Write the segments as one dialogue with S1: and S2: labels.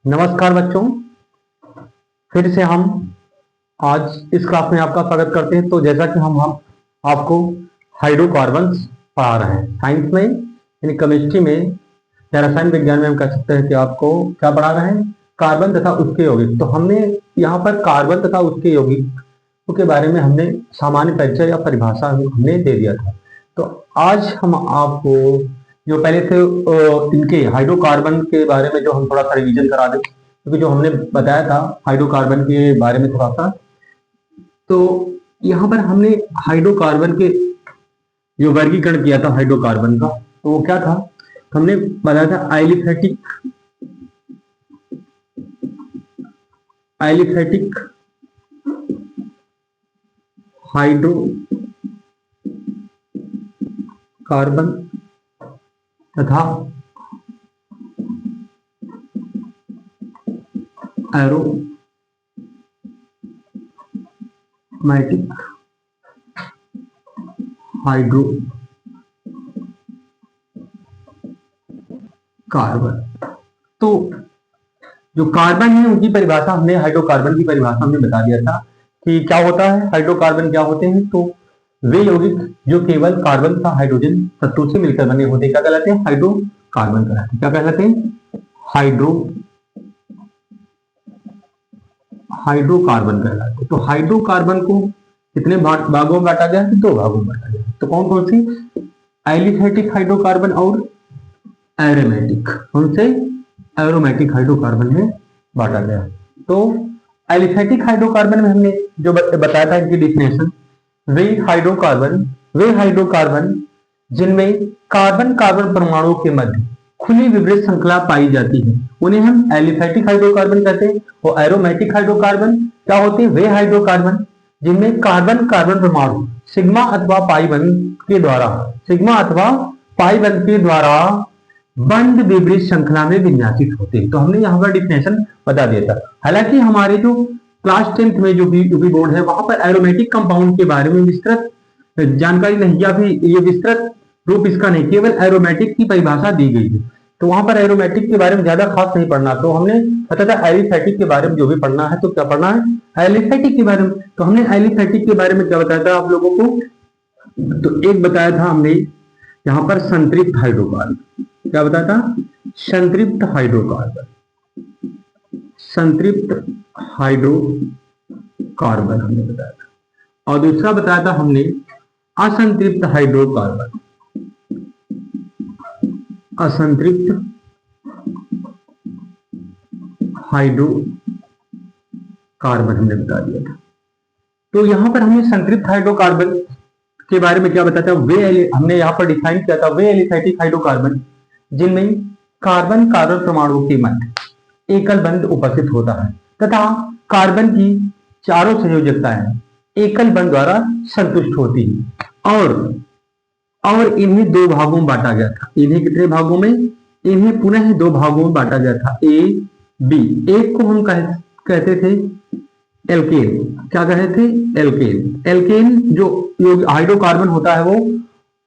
S1: नमस्कार बच्चों, फिर से हम आज इस क्लास में आपका स्वागत करते हैं। तो जैसा कि हम आपको हाइड्रोकार्बन्स पढ़ा रहे हैं साइंस में, यानी केमिस्ट्री में या रसायन विज्ञान में हम कह सकते हैं कि आपको क्या पढ़ा रहे हैं, कार्बन तथा उसके यौगिक। तो हमने यहाँ पर कार्बन तथा उसके यौगिक के बारे में हमने सामान्य परिचय या परिभाषा हमने दे दिया था। तो आज हम आपको जो पहले थे इनके हाइड्रोकार्बन के बारे में जो हम थोड़ा सा रिवीजन करा दें, क्योंकि जो हमने बताया था हाइड्रोकार्बन के बारे में थोड़ा सा, तो यहाँ पर हमने हाइड्रोकार्बन के जो वर्गीकरण किया था हाइड्रोकार्बन का, तो वो क्या था, हमने बताया था एलिफेटिक हाइड्रोकार्बन तथा एरोमेटिक हाइड्रोकार्बन। तो जो कार्बन है उनकी परिभाषा हमने, हाइड्रोकार्बन की परिभाषा हमने बता दिया था कि क्या होता है हाइड्रोकार्बन, क्या होते हैं। तो वे यौगिक जो केवल कार्बन तथा हाइड्रोजन तत्वों से मिलकर बने होते हैं क्या कहलाते हैं, हाइड्रोकार्बन कहलाते हैं। क्या कहलाते हैं, हाइड्रोकार्बन कहलाते हैं। तो हाइड्रोकार्बन को कितने भागों में बांटा गया है, 2 भागों में बांटा गया है। तो कौन कौन सी, एलिफेटिक हाइड्रोकार्बन और एरोमेटिक। कौन से, एरोमेटिक हाइड्रोकार्बन में बांटा गया है। तो एलिफेटिक हाइड्रोकार्बन में हमने जो बताया था इनकी डिफिनेशन, वे हाइड्रोकार्बन जिनमें कार्बन कार्बन परमाणुओं के मध्य खुली विपरीत श्रृंखला पाई जाती है उन्हें हम एलिफेटिक हाइड्रोकार्बन कहते हैं। और एरोमेटिक हाइड्रोकार्बन क्या होते हैं, वे हाइड्रोकार्बन जिनमें कार्बन कार्बन परमाणु सिग्मा अथवा पाई बंध के द्वारा बंद विपरीत श्रृंखला में विन्यासित होते हैं। तो हमने यहाँ पर डिफिनेशन बता दिया था। हालांकि हमारे जो क्लास 10th में जो यूपी बोर्ड है वहां पर एरोमेटिक कंपाउंड के बारे में विस्तृत जानकारी नहीं, या फिर ये विस्तृत रूप इसका नहीं, केवल एरोमेटिक की परिभाषा दी गई है। तो वहां पर एरोमेटिक के बारे में ज्यादा खास नहीं पढ़ना। तो हमने पता था एलिफेटिक के बारे में जो भी पढ़ना है, तो क्या पढ़ना है, एलिफेटिक के बारे में। तो हमने एलिफेटिक के बारे में क्या बताया था आप लोगों को, तो एक बताया था हमने यहाँ पर संतृप्त हाइड्रोकार्बन। क्या बताया था, संतृप्त हाइड्रोकार्बन हमने बताया था। और दूसरा बताया था हमने असंतृप्त हाइड्रोकार्बन हमने बता दिया था। तो यहां पर हमने संतृप्त हाइड्रोकार्बन के बारे में क्या बताया था, वे हमने यहां पर डिफाइन किया था, वे एलिफेटिक हाइड्रोकार्बन जिनमें कार्बन कार्बन परमाणुओं के मध्य एकल बंध उपस्थित होता है तथा कार्बन की चारों संयोजकताएं एकल बंध द्वारा संतुष्ट होती है। और इन्हें 2 भागों में बांटा गया था। इन्हें कितने भागों में, इन्हें पुनः 2 भागों में बांटा गया था, ए बी। एक को हम कहते थे एल्केन। क्या कहते थे, एल्केन। एल्केन जो हाइड्रोकार्बन होता है वो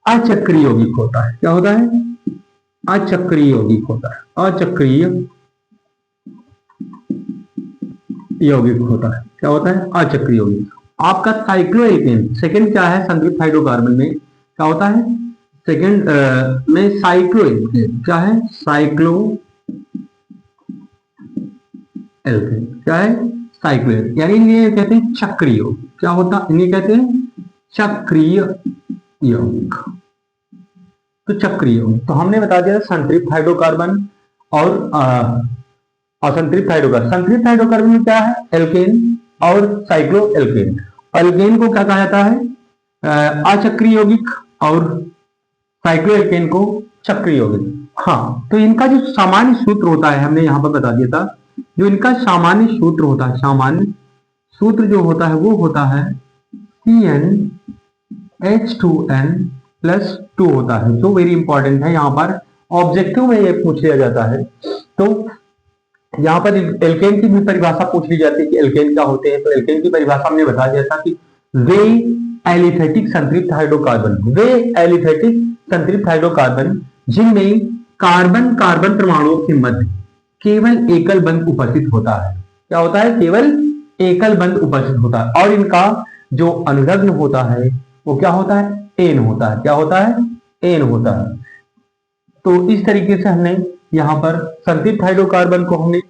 S1: अचक्रीय यौगिक होता है। क्या होता है, अचक्रीय यौगिक होता है, अचक्रीय यौगिक होता है। क्या होता है, अचक्रीय यौगिक। आपका साइक्लोएल्केन सेकंड क्या है, संतृप्त हाइड्रोकार्बन में क्या होता है, सेकंड में साइक्लोएल्केन क्या है, साइक्लोएल्केन क्या है, साइक्लोएल्केन, यानी ये कहते हैं चक्रीय यौगिक। क्या होता, इन्हें कहते हैं चक्रीय यौगिक। तो चक्रीय यौगिक, तो हमने बता दिया संतृप्त हाइड्रोकार्बन और असंतृप्त हाइड्रोकार्बन। संतृप्त हाइड्रोकार्बन में क्या है, एल्केन और साइक्लोएल्केन। एल्केन को क्या कहा जाता है, अचक्रीय यौगिक, और साइक्लोएल्केन को चक्रीय यौगिक। हाँ, तो इनका जो सामान्य सूत्र होता है हमने यहाँ पर बता दिया था, जो इनका सामान्य सूत्र होता है, सामान्य सूत्र जो होता है वो होता है CnH2n+2 होता है, जो वेरी इंपॉर्टेंट है। यहाँ पर ऑब्जेक्टिव में ये पूछ लिया जाता है। तो यहाँ पर एल्केन की भी परिभाषा पूछ ली जाती है कि एल्केन क्या होते हैं। तो एल्केन की परिभाषा हमने बता दिया था कि वे एलिफेटिक संतृप्त हाइड्रोकार्बन जिनमें कार्बन कार्बन परमाणुओं के मध्य केवल एकल बंध उपस्थित होता है। क्या होता है? केवल एकल बंध उपस्थित होता है। और इनका जो अनुलग्न होता है वो क्या होता है? एन होता है। क्या होता है? एन होता है। तो इस तरीके से हमने यहां पर संतृप्त हाइड्रोकार्बन को हमने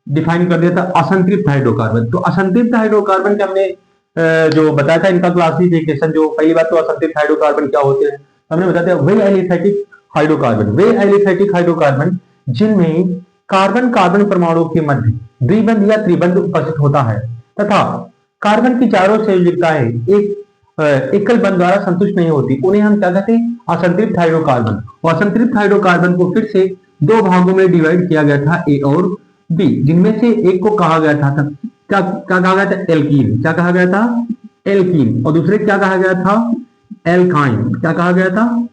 S1: डिफाइन कर दिया था असंतृप्त हाइड्रोकार्बन। तो असंतृप्त हाइड्रोकार्बन के हमने जो बताया था इनका क्लासिफिकेशन, जो पहली बात तो असंतृप्त हाइड्रोकार्बन क्या होते हैं हमने बताया था, वे एलिफेटिक हाइड्रोकार्बन। वे एलिफेटिक हाइड्रोकार्बन जिनमें कार्बन कार्बन परमाणु के मध्य द्विबंध या त्रिबंध उपस्थित होता है तथा कार्बन की चारों संयोजकताएं एक एकल बंध द्वारा संतुष्ट नहीं होती, उन्हें हम क्या कहते हैं? असंतृप्त हाइड्रोकार्बन। और असंतृप्त हाइड्रोकार्बन को फिर से दो भागों में डिवाइड किया गया था, ए और बी, जिनमें से एक को कहा गया था क्या कहा गया था? एल्कीन। क्या कहा गया था? एल्कीन। और दूसरे क्या कहा गया था? एल्काइन। क्या कहा गया था?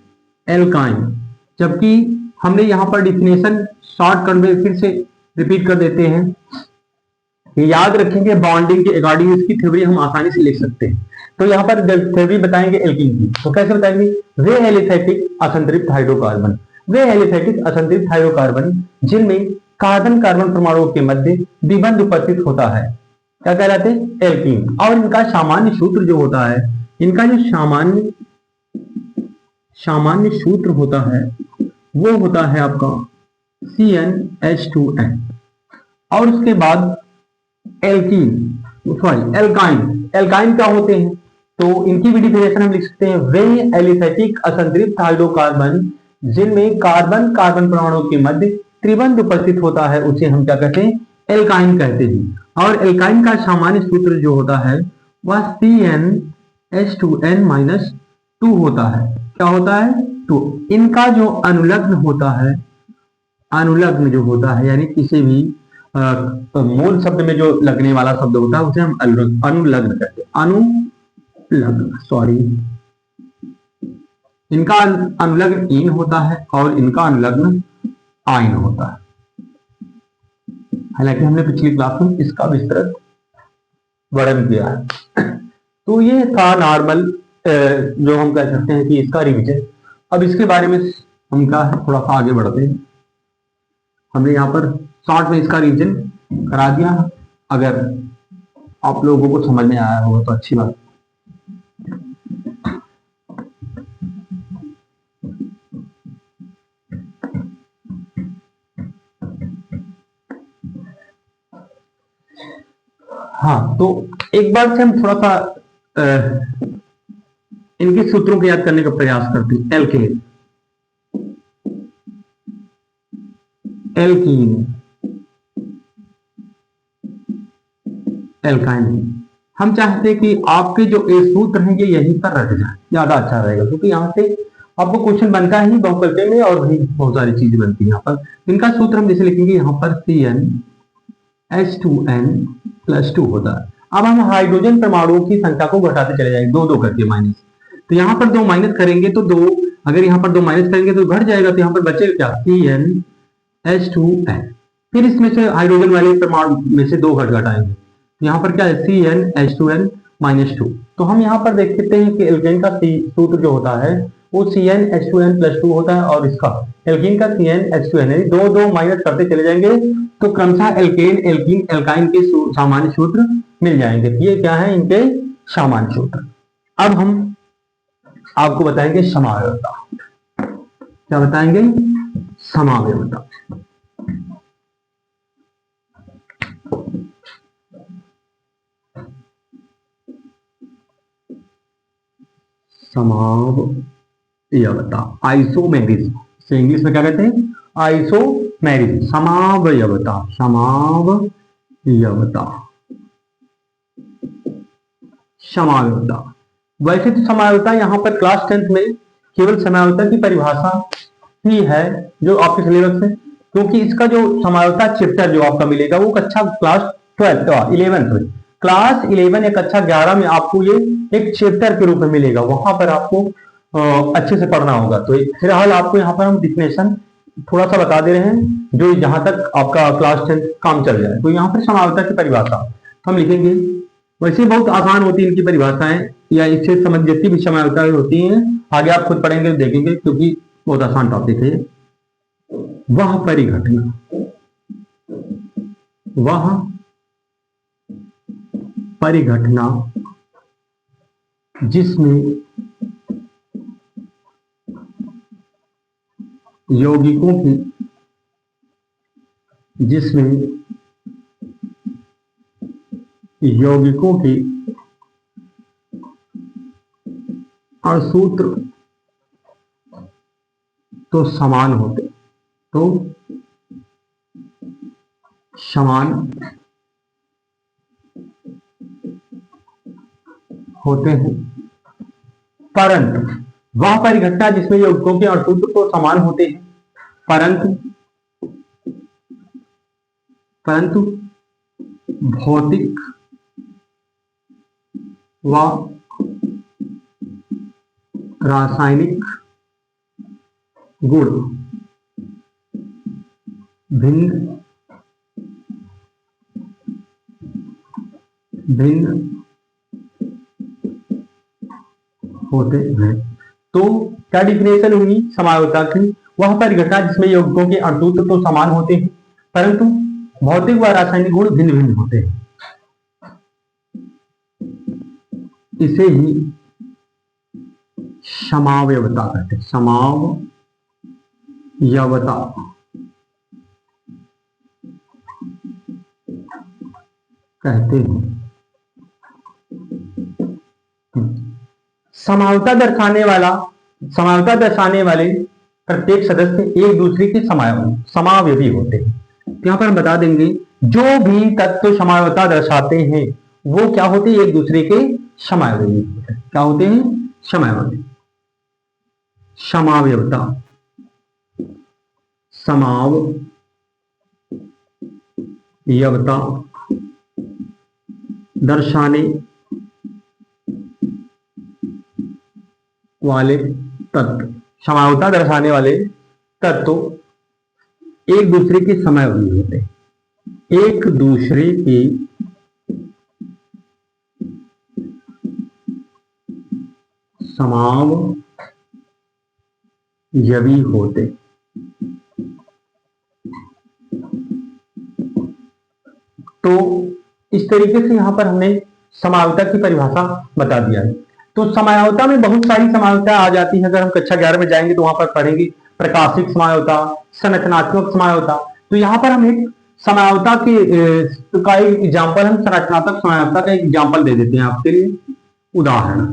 S1: एल्काइन। जबकि हमने यहां पर डिफिनेशन शॉर्ट कर में फिर से रिपीट कर देते हैं, याद रखेंगे बॉन्डिंग के अकॉर्डिंग इसकी थ्योरी हम आसानी से लिख सकते हैं। तो यहाँ पर थ्योरी बताएंगे एल्कीन की, तो कैसे बताएंगे? वे एलिफेटिक असंतृप्त हाइड्रोकार्बन, वे एलिफेटिक असंतृप्त हाइड्रोकार्बन जिनमें कार्बन कार्बन परमाणुओं के मध्य द्विबंध उपस्थित होता है, क्या कहलाते हैं? एल्कीन। और इनका सामान्य सूत्र जो होता है, इनका जो सामान्य सूत्र होता है वो होता है आपका CnH2n। और उसके बाद एल्कीन, सॉरी एल्काइन। एल्काइन क्या होते हैं? तो इनकी भी डिफिनेशन हम लिख सकते हैं, वे एलिफेटिक असंतृप्त हाइड्रोकार्बन जिनमें कार्बन कार्बन परमाणुओं के मध्य त्रिबंध उपस्थित होता है, उसे हम क्या कहते हैं? एल्काइन कहते हैं। और एल्काइन का सामान्य सूत्र जो होता है वह CnH2n-2 होता है। क्या होता है? 2। इनका जो अनुलग्न होता है, अनुलग्न जो होता है यानी किसी भी मूल शब्द में जो लगने वाला शब्द होता है उसे हम अनुलग्न कहते हैं। अनुलग्न, सॉरी, इनका अनुलग्न इन होता है और इनका अनुलग्न आइन होता है। हालांकि हमने पिछली क्लास में इसका विस्तृत वर्णन किया है। तो ये था नॉर्मल, जो हम कह सकते हैं कि इसका रिविजन। अब इसके बारे में हम क्या है थोड़ा सा आगे बढ़ते हैं। हमने यहाँ पर शॉर्ट में इसका रिविजन करा दिया। अगर आप लोगों को समझ में आया होगा तो अच्छी बात। हाँ, तो एक बार से हम थोड़ा सा इनके सूत्रों को याद करने का प्रयास करते हैं। Alkane, alkene, alkyne. हम चाहते हैं कि आपके जो ये सूत्र हैं ये यहीं पर रख जाए, ज्यादा अच्छा रहेगा, क्योंकि यहाँ से आपको क्वेश्चन बनता है बहुकल्पे में और भी बहुत सारी चीजें बनती है। यहाँ पर इनका सूत्र हम जैसे लिखेंगे, यहाँ पर CnH2n+2 होता है। अब हम हाइड्रोजन परमाणुओं की संख्या को घटाते चले जाएंगे, 2 करके माइनस। तो यहाँ पर 2 माइनस करेंगे तो 2, अगर यहाँ पर 2 माइनस करेंगे तो घट जाएगा, तो यहाँ पर बचेगा क्या? CnH2n। फिर इसमें से हाइड्रोजन वाले परमाणु में से 2 घटाएंगे, यहाँ पर क्या है? CnH2n-2। तो हम यहाँ पर देख सकते हैं कि एल्केन का सूत्र जो होता है वो CnH2n+2 होता है और इसका एल्कीन का CnH2n है। 2 माइनस करते चले जाएंगे तो क्रमशः एल्केन, एल्कीन, एल्काइन के सामान्य सूत्र मिल जाएंगे। ये क्या है? इनके सामान्य सूत्र। अब हम आपको बताएंगे समावयवता। क्या बताएंगे? समावयवता। समावयवता, आइसोमेरिज्म से इंग्लिश में क्या कहते हैं? आइसोमेरिज्म। समावयवता, समावयवता, समावयवता। वैसे तो समावयवता यहाँ पर क्लास 10th में केवल समावयवता की परिभाषा ही है जो आपके सिलेबस है, क्योंकि इसका जो समावयवता चैप्टर जो आपका मिलेगा वो कक्षा क्लास 11th में, क्लास 11 या कक्षा 11 में आपको ये एक चैप्टर के रूप में मिलेगा। वहां पर आपको अच्छे से पढ़ना होगा। तो फिलहाल आपको यहाँ पर हम डिफिनेशन थोड़ा सा बता दे रहे हैं, जो जहां तक आपका क्लास 10 काम चल जाए। तो यहाँ पर समावयवता की परिभाषा हम लिखेंगे। वैसे बहुत आसान होती है इनकी परिभाषाएं, या इससे समझ जितनी भी समावयवताएं होती हैं आगे आप खुद पढ़ेंगे देखेंगे, क्योंकि बहुत आसान टॉपिक है। वह परिघटना, वह परिघटना जिसमें यौगिकों की अणुसूत्र तो समान होते हैं, परंतु वह परिघटना जिसमें यौगिकों के अणुसूत्र तो समान होते हैं, परंतु भौतिक व रासायनिक गुण भिन्न होते हैं। तो क्या डिफिनेशन हुई समयावता की? वह परिघटना जिसमें यौगिकों के अणुसूत्र तो समान होते हैं, परंतु भौतिक व रासायनिक गुण भिन्न भिन्न होते हैं। इसे ही समावयवता कहते हैं। समावयवता कहते हैं। समावयवता दर्शाने वाले प्रत्येक सदस्य एक दूसरे के समावयवी होते हैं। तो यहां पर हम बता देंगे, जो भी तत्व समावयवता दर्शाते हैं वो क्या होते हैं? एक दूसरे के समावयवी होते हैं। क्या होते हैं? समावयवी। समावयवता दर्शाने वाले तत्व एक दूसरे के समावयवी होते हैं। एक दूसरे के समावयवी होते। तो इस तरीके से यहां पर हमने समावयवता की परिभाषा बता दिया है। तो समावयवता में बहुत सारी समावयवता आ जाती है। अगर हम कक्षा 11 में जाएंगे तो वहां पर पढ़ेंगे प्रकाशिक समावयवता, संरचनात्मक समावयवता। तो यहाँ पर हम एक समावयवता का एक एग्जाम्पल, हम संरचनात्मक समावयवता का एक एग्जाम्पल दे देते हैं आपके लिए। उदाहरण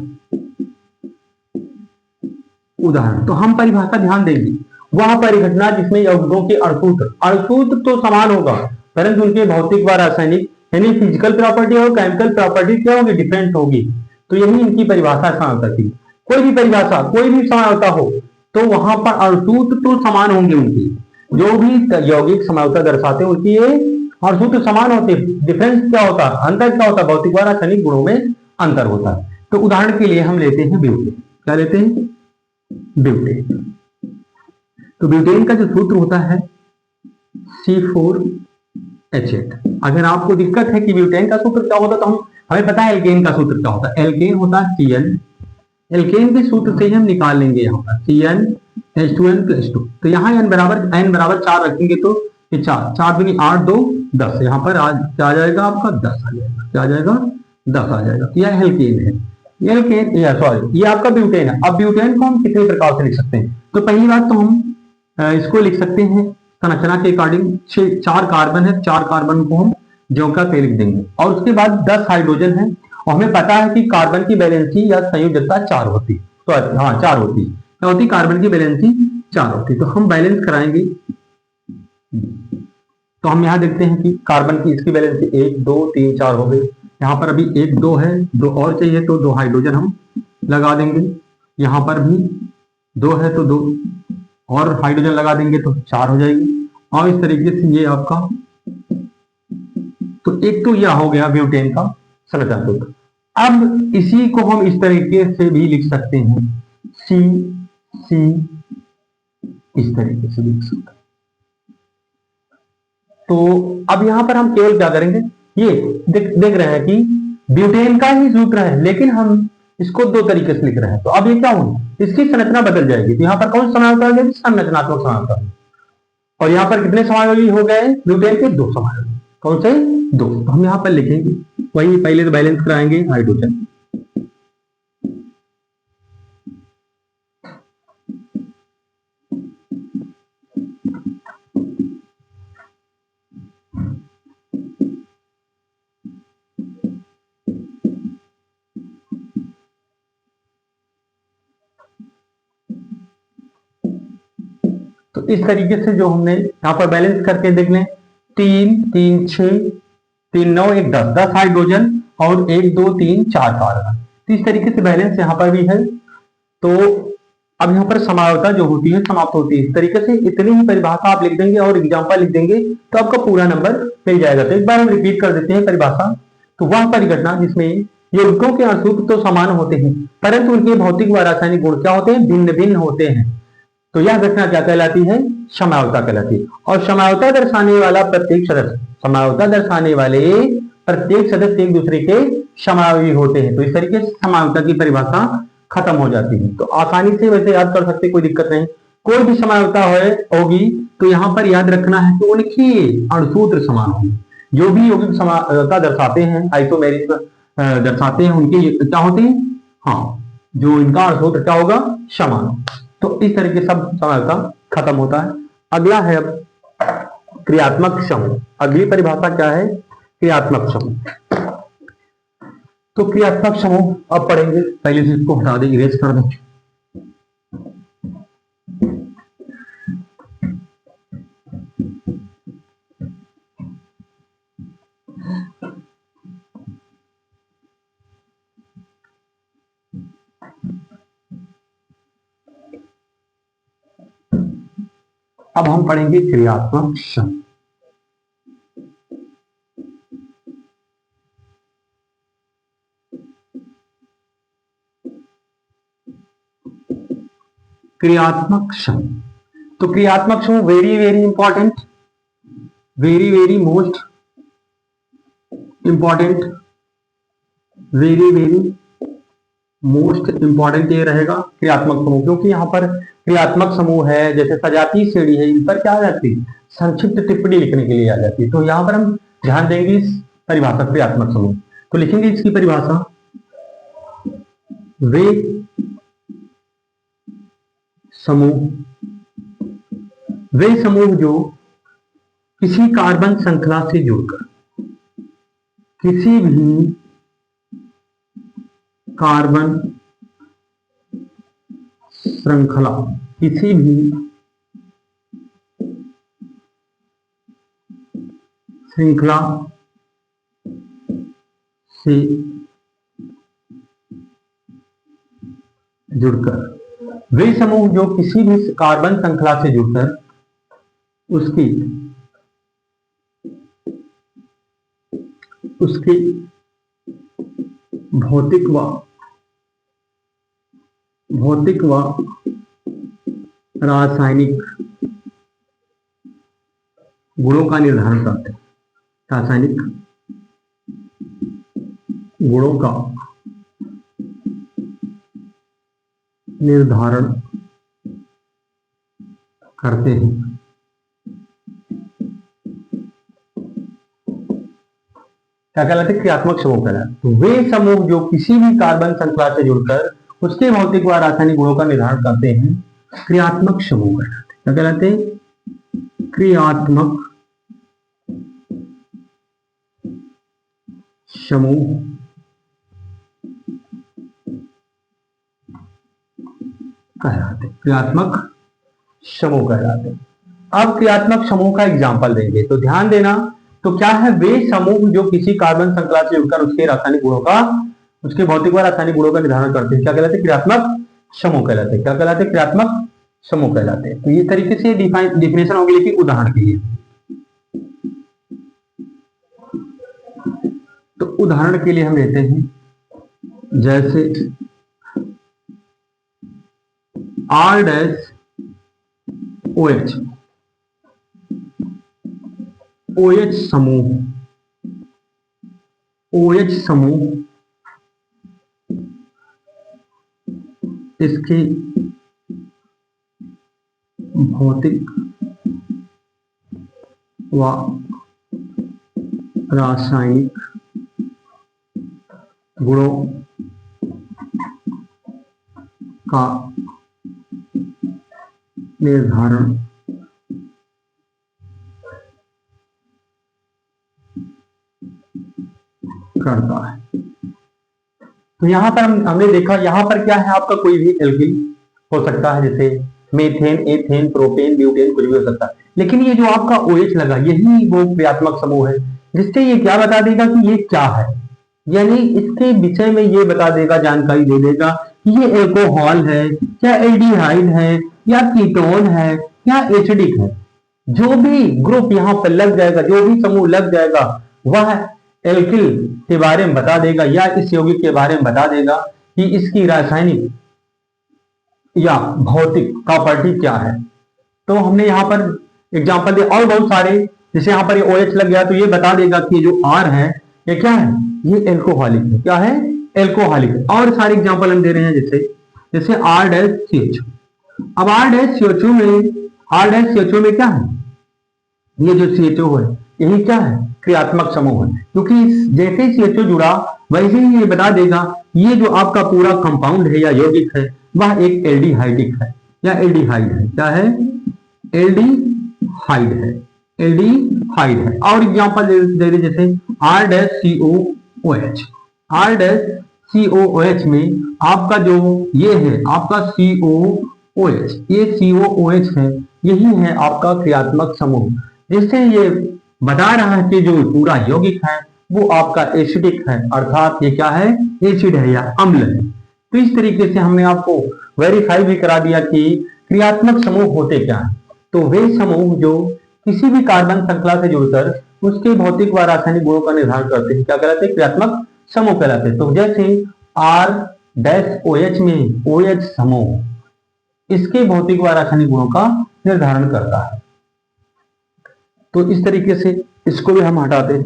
S1: तो हम परिभाषा ध्यान देंगे, वह परिघटना जिसमें यौगिकों के अणुसूत्र तो समान होगा, परंतु उनके भौतिक व रासायनिक यानी फिजिकल प्रॉपर्टी और केमिकल प्रॉपर्टी क्या होगी? डिफरेंट होगी। तो यही इनकी परिभाषा समावयवता की। कोई भी समावयवता हो तो वहां पर अणुसूत्र तो समान होंगे। उनकी जो भी यौगिक समावयवता दर्शाते हैं उनकी ये अणुसूत्र समान होते हैं। डिफरेंस क्या होता है? अंतर क्या होता है? भौतिक व रासायनिक गुणों में अंतर होता है। तो उदाहरण के लिए हम लेते हैं ब्यूटेन। क्या लेते हैं? ब्यूटेन। तो ब्यूटेन का जो सूत्र होता है C4H8। अगर आपको दिक्कत है कि ब्यूटेन का सूत्र क्या होता है, तो हमें पता है एल्केन का सूत्र क्या होता है। एल्केन होता है CN। एल्केन के सूत्र से ही हम निकाल लेंगे यहाँ पर CnH2n+2। तो यहाँ n बराबर 4 रखेंगे तो ये 4 दूनी 8 2 10। यहाँ पर क्या आ जाएगा? आपका 10 आ जाएगा। क्या आ जाएगा? 10 आ जाएगा। यह एल्केन है। ये आपका ब्यूटेन है। अब ब्यूटेन को हम कितने प्रकार से लिख सकते हैं? तो पहली बात तो हम इसको लिख सकते हैं संरचना के अकॉर्डिंग। 4 कार्बन है, 4 कार्बन को हम ज्यों का त्यों लिख देंगे, और उसके बाद 10 हाइड्रोजन है, और हमें पता है कि कार्बन की वैलेंसी या संयोजकता 4 होती। तो हाँ 4 होती। क्या होती? कार्बन की वैलेंसी 4 होती। तो हम बैलेंस कराएंगे। तो हम यहाँ देखते हैं कि कार्बन की इसकी वैलेंसी 1 2 3 4 हो गई। यहाँ पर अभी 1 2 है, 2 और चाहिए तो 2 हाइड्रोजन हम लगा देंगे। यहाँ पर भी 2 है तो 2 और हाइड्रोजन लगा देंगे तो 4 हो जाएगी। और इस तरीके से ये आपका, तो एक तो यह हो गया ब्यूटेन का संरचना सूत्र। अब इसी को हम इस तरीके से भी लिख सकते हैं, C इस तरीके से लिख सकते हैं। तो अब यहां पर हम केवल क्या करेंगे, ये देख रहे हैं कि ब्यूटेन का ही सूत्र है, लेकिन हम इसको 2 तरीके से लिख रहे हैं। तो अब ये क्या होगा? इसकी संरचना बदल जाएगी। तो यहाँ पर कौन सा समावयवता आ जाएगी? संरचनात्मक समावयवता। और यहाँ पर कितने समावयवी हो गए ब्यूटेन के? 2 समावयवी। कौन से? 2। तो हम यहां पर लिखेंगे, वही पहले तो बैलेंस कराएंगे हाइड्रोजन। तो इस तरीके से जो हमने यहाँ पर बैलेंस करके देख लें, 3 3 6 3 9 1 10, 10 हाइड्रोजन और 1 2 3 4 कार्बन। तो इस तरीके से बैलेंस यहाँ पर भी है। तो अब यहाँ पर समावता जो होती है समाप्त होती है। इस तरीके से इतनी ही परिभाषा आप लिख देंगे और एग्जाम्पल लिख देंगे तो आपका पूरा नंबर मिल जाएगा। तो एक बार हम रिपीट कर देते हैं परिभाषा। तो वह परिघटना जिसमें यौगिकों के अणुसूत्र तो समान होते हैं परंतु उनके भौतिक व रासायनिक गुण क्या होते हैं? भिन्न भिन्न होते हैं। तो यह घटना क्या कहलाती है? समयावता कहलाती है। और समयावता दर्शाने वाला प्रत्येक सदस्य, समयावता दर्शाने वाले प्रत्येक सदस्य एक दूसरे के समावी होते हैं। तो इस तरीके से समयावता की परिभाषा खत्म हो जाती है। तो आसानी से वैसे याद कर सकते, कोई दिक्कत नहीं। कोई भी समयावता होगी तो यहाँ पर याद रखना है कि उनकी अणुसूत्र समान होंगे। जो भी यौगिक समयावता दर्शाते हैं, आइसोमेरिक दर्शाते हैं, उनके क्या होते हैं? हाँ, जो इनका अणुसूत्र क्या होगा? समान। तो इस तरह के सब समयावता खत्म होता है। अगला है अब क्रियात्मक समूह। अगली परिभाषा क्या है? क्रियात्मक समूह। तो क्रियात्मक समूह अब पढ़ेंगे। पहले से इसको हटा दें, इरेज कर दें। अब हम पढ़ेंगे क्रियात्मक समूह। क्रियात्मक समूह। तो क्रियात्मक समूह very very important, very very most important, very very most important ये रहेगा क्रियात्मक समूह। क्योंकि यहाँ पर क्रियात्मक समूह है, जैसे सजातीय श्रेणी है, इन पर क्या आ जाती है? संक्षिप्त टिप्पणी लिखने के लिए आ जाती है। तो यहाँ पर हम ध्यान देंगे इस परिभाषा क्रियात्मक समूह। तो लिखेंगे इसकी परिभाषा, वे समूह जो किसी कार्बन श्रृंखला से जुड़कर किसी भी कार्बन श्रृंखला किसी भी श्रृंखला से जुड़कर, वे समूह जो किसी भी कार्बन श्रृंखला से जुड़कर उसकी भौतिक व रासायनिक गुणों का निर्धारण करते हैं। रासायनिक गुणों का निर्धारण करते हैं। क्या कहलाते हैं? क्रियात्मक समूह कहलाते हैं। तो वे समूह जो किसी भी कार्बन श्रृंखला से जुड़कर उसके भौतिक व रासायनिक गुणों का निर्धारण करते हैं, क्रियात्मक समूह कहलाते हैं। क्या कहलाते हैं? क्रियात्मक समूह कहलाते हैं। क्रियात्मक समूह कहलाते हैं। अब क्रियात्मक समूह का एग्जाम्पल देंगे, तो ध्यान देना। तो क्या है? वे समूह जो किसी कार्बन श्रृंखला से जुड़कर उसके रासायनिक गुणों का, उसके भौतिक व रासायनिक गुणों का निर्धारण करते हैं, क्या कहलाते हैं? क्रियात्मक समूह कहलाते हैं। क्या कहलाते हैं? क्रियात्मक समूह कहलाते हैं। तो ये तरीके से डिफिनेशन होगी, लेकिन उदाहरण के लिए। तो उदाहरण के लिए हम लेते हैं, जैसे R-OH OH समूह इसकी भौतिक व रासायनिक गुणों का निर्धारण करता है। तो यहां पर हमने देखा, यहां पर क्या है आपका, कोई भी एल्किल हो सकता है, जैसे मीथेन, एथेन, प्रोपेन, ब्यूटेन, कुछ भी हो सकता है। लेकिन ये जो आपका OH लगा, यही वो क्रियात्मक समूह है जिससे ये क्या बता देगा कि ये क्या है, यानी इसके विषय में ये बता देगा, जानकारी दे देगा कि ये एल्कोहल है या एल्डिहाइड है या कीटोन है या एसिडिक है। जो भी ग्रुप यहाँ पर लग जाएगा, जो भी समूह लग जाएगा, वह एल्किल के बारे में बता देगा या इस यौगिक के बारे में बता देगा कि इसकी रासायनिक या भौतिक प्रॉपर्टी क्या है। तो हमने यहाँ पर एग्जांपल दिया और बहुत सारे, जैसे यहाँ पर ये OH लग गया तो ये बता देगा कि जो R है ये क्या है, ये एल्कोहलिक है। क्या है, एल्कोहलिक। और सारे एग्जांपल हम दे रहे हैं, जैसे R-CH। अब R-CHO में क्या है, ये जो CHO है यही क्या है, क्रियात्मक समूह है। क्योंकि जैसे ही CHO जुड़ा वैसे ही ये बता देगा ये जो आपका पूरा कंपाउंड है या यौगिक है वह एक एल्डिहाइडिक है या एल्डिहाइड है। क्या है, एल्डिहाइड है, एल्डिहाइड है। और एग्जांपल दे रहे जैसे R-COOH। R-COOH में आपका जो ये है आपका COOH, ये COOH है, यही है आपका क्रियात्मक समूह, जिससे ये बता रहा है कि जो पूरा यौगिक है वो आपका एसिडिक है, अर्थात ये क्या है, एसिड है या अम्ल है। तो इस तरीके से हमने आपको वेरीफाई भी करा दिया कि क्रियात्मक समूह होते क्या है। तो वे समूह जो किसी भी कार्बन श्रृंखला से जुड़कर उसके भौतिक व रासायनिक गुणों का निर्धारण करते हैं, क्या कहलाते हैं, क्रियात्मक समूह कहलाते हैं। तो जैसे R-OH में OH समूह इसके भौतिक व रासायनिक गुणों का निर्धारण करता है। तो इस तरीके से इसको भी हम हटाते हैं।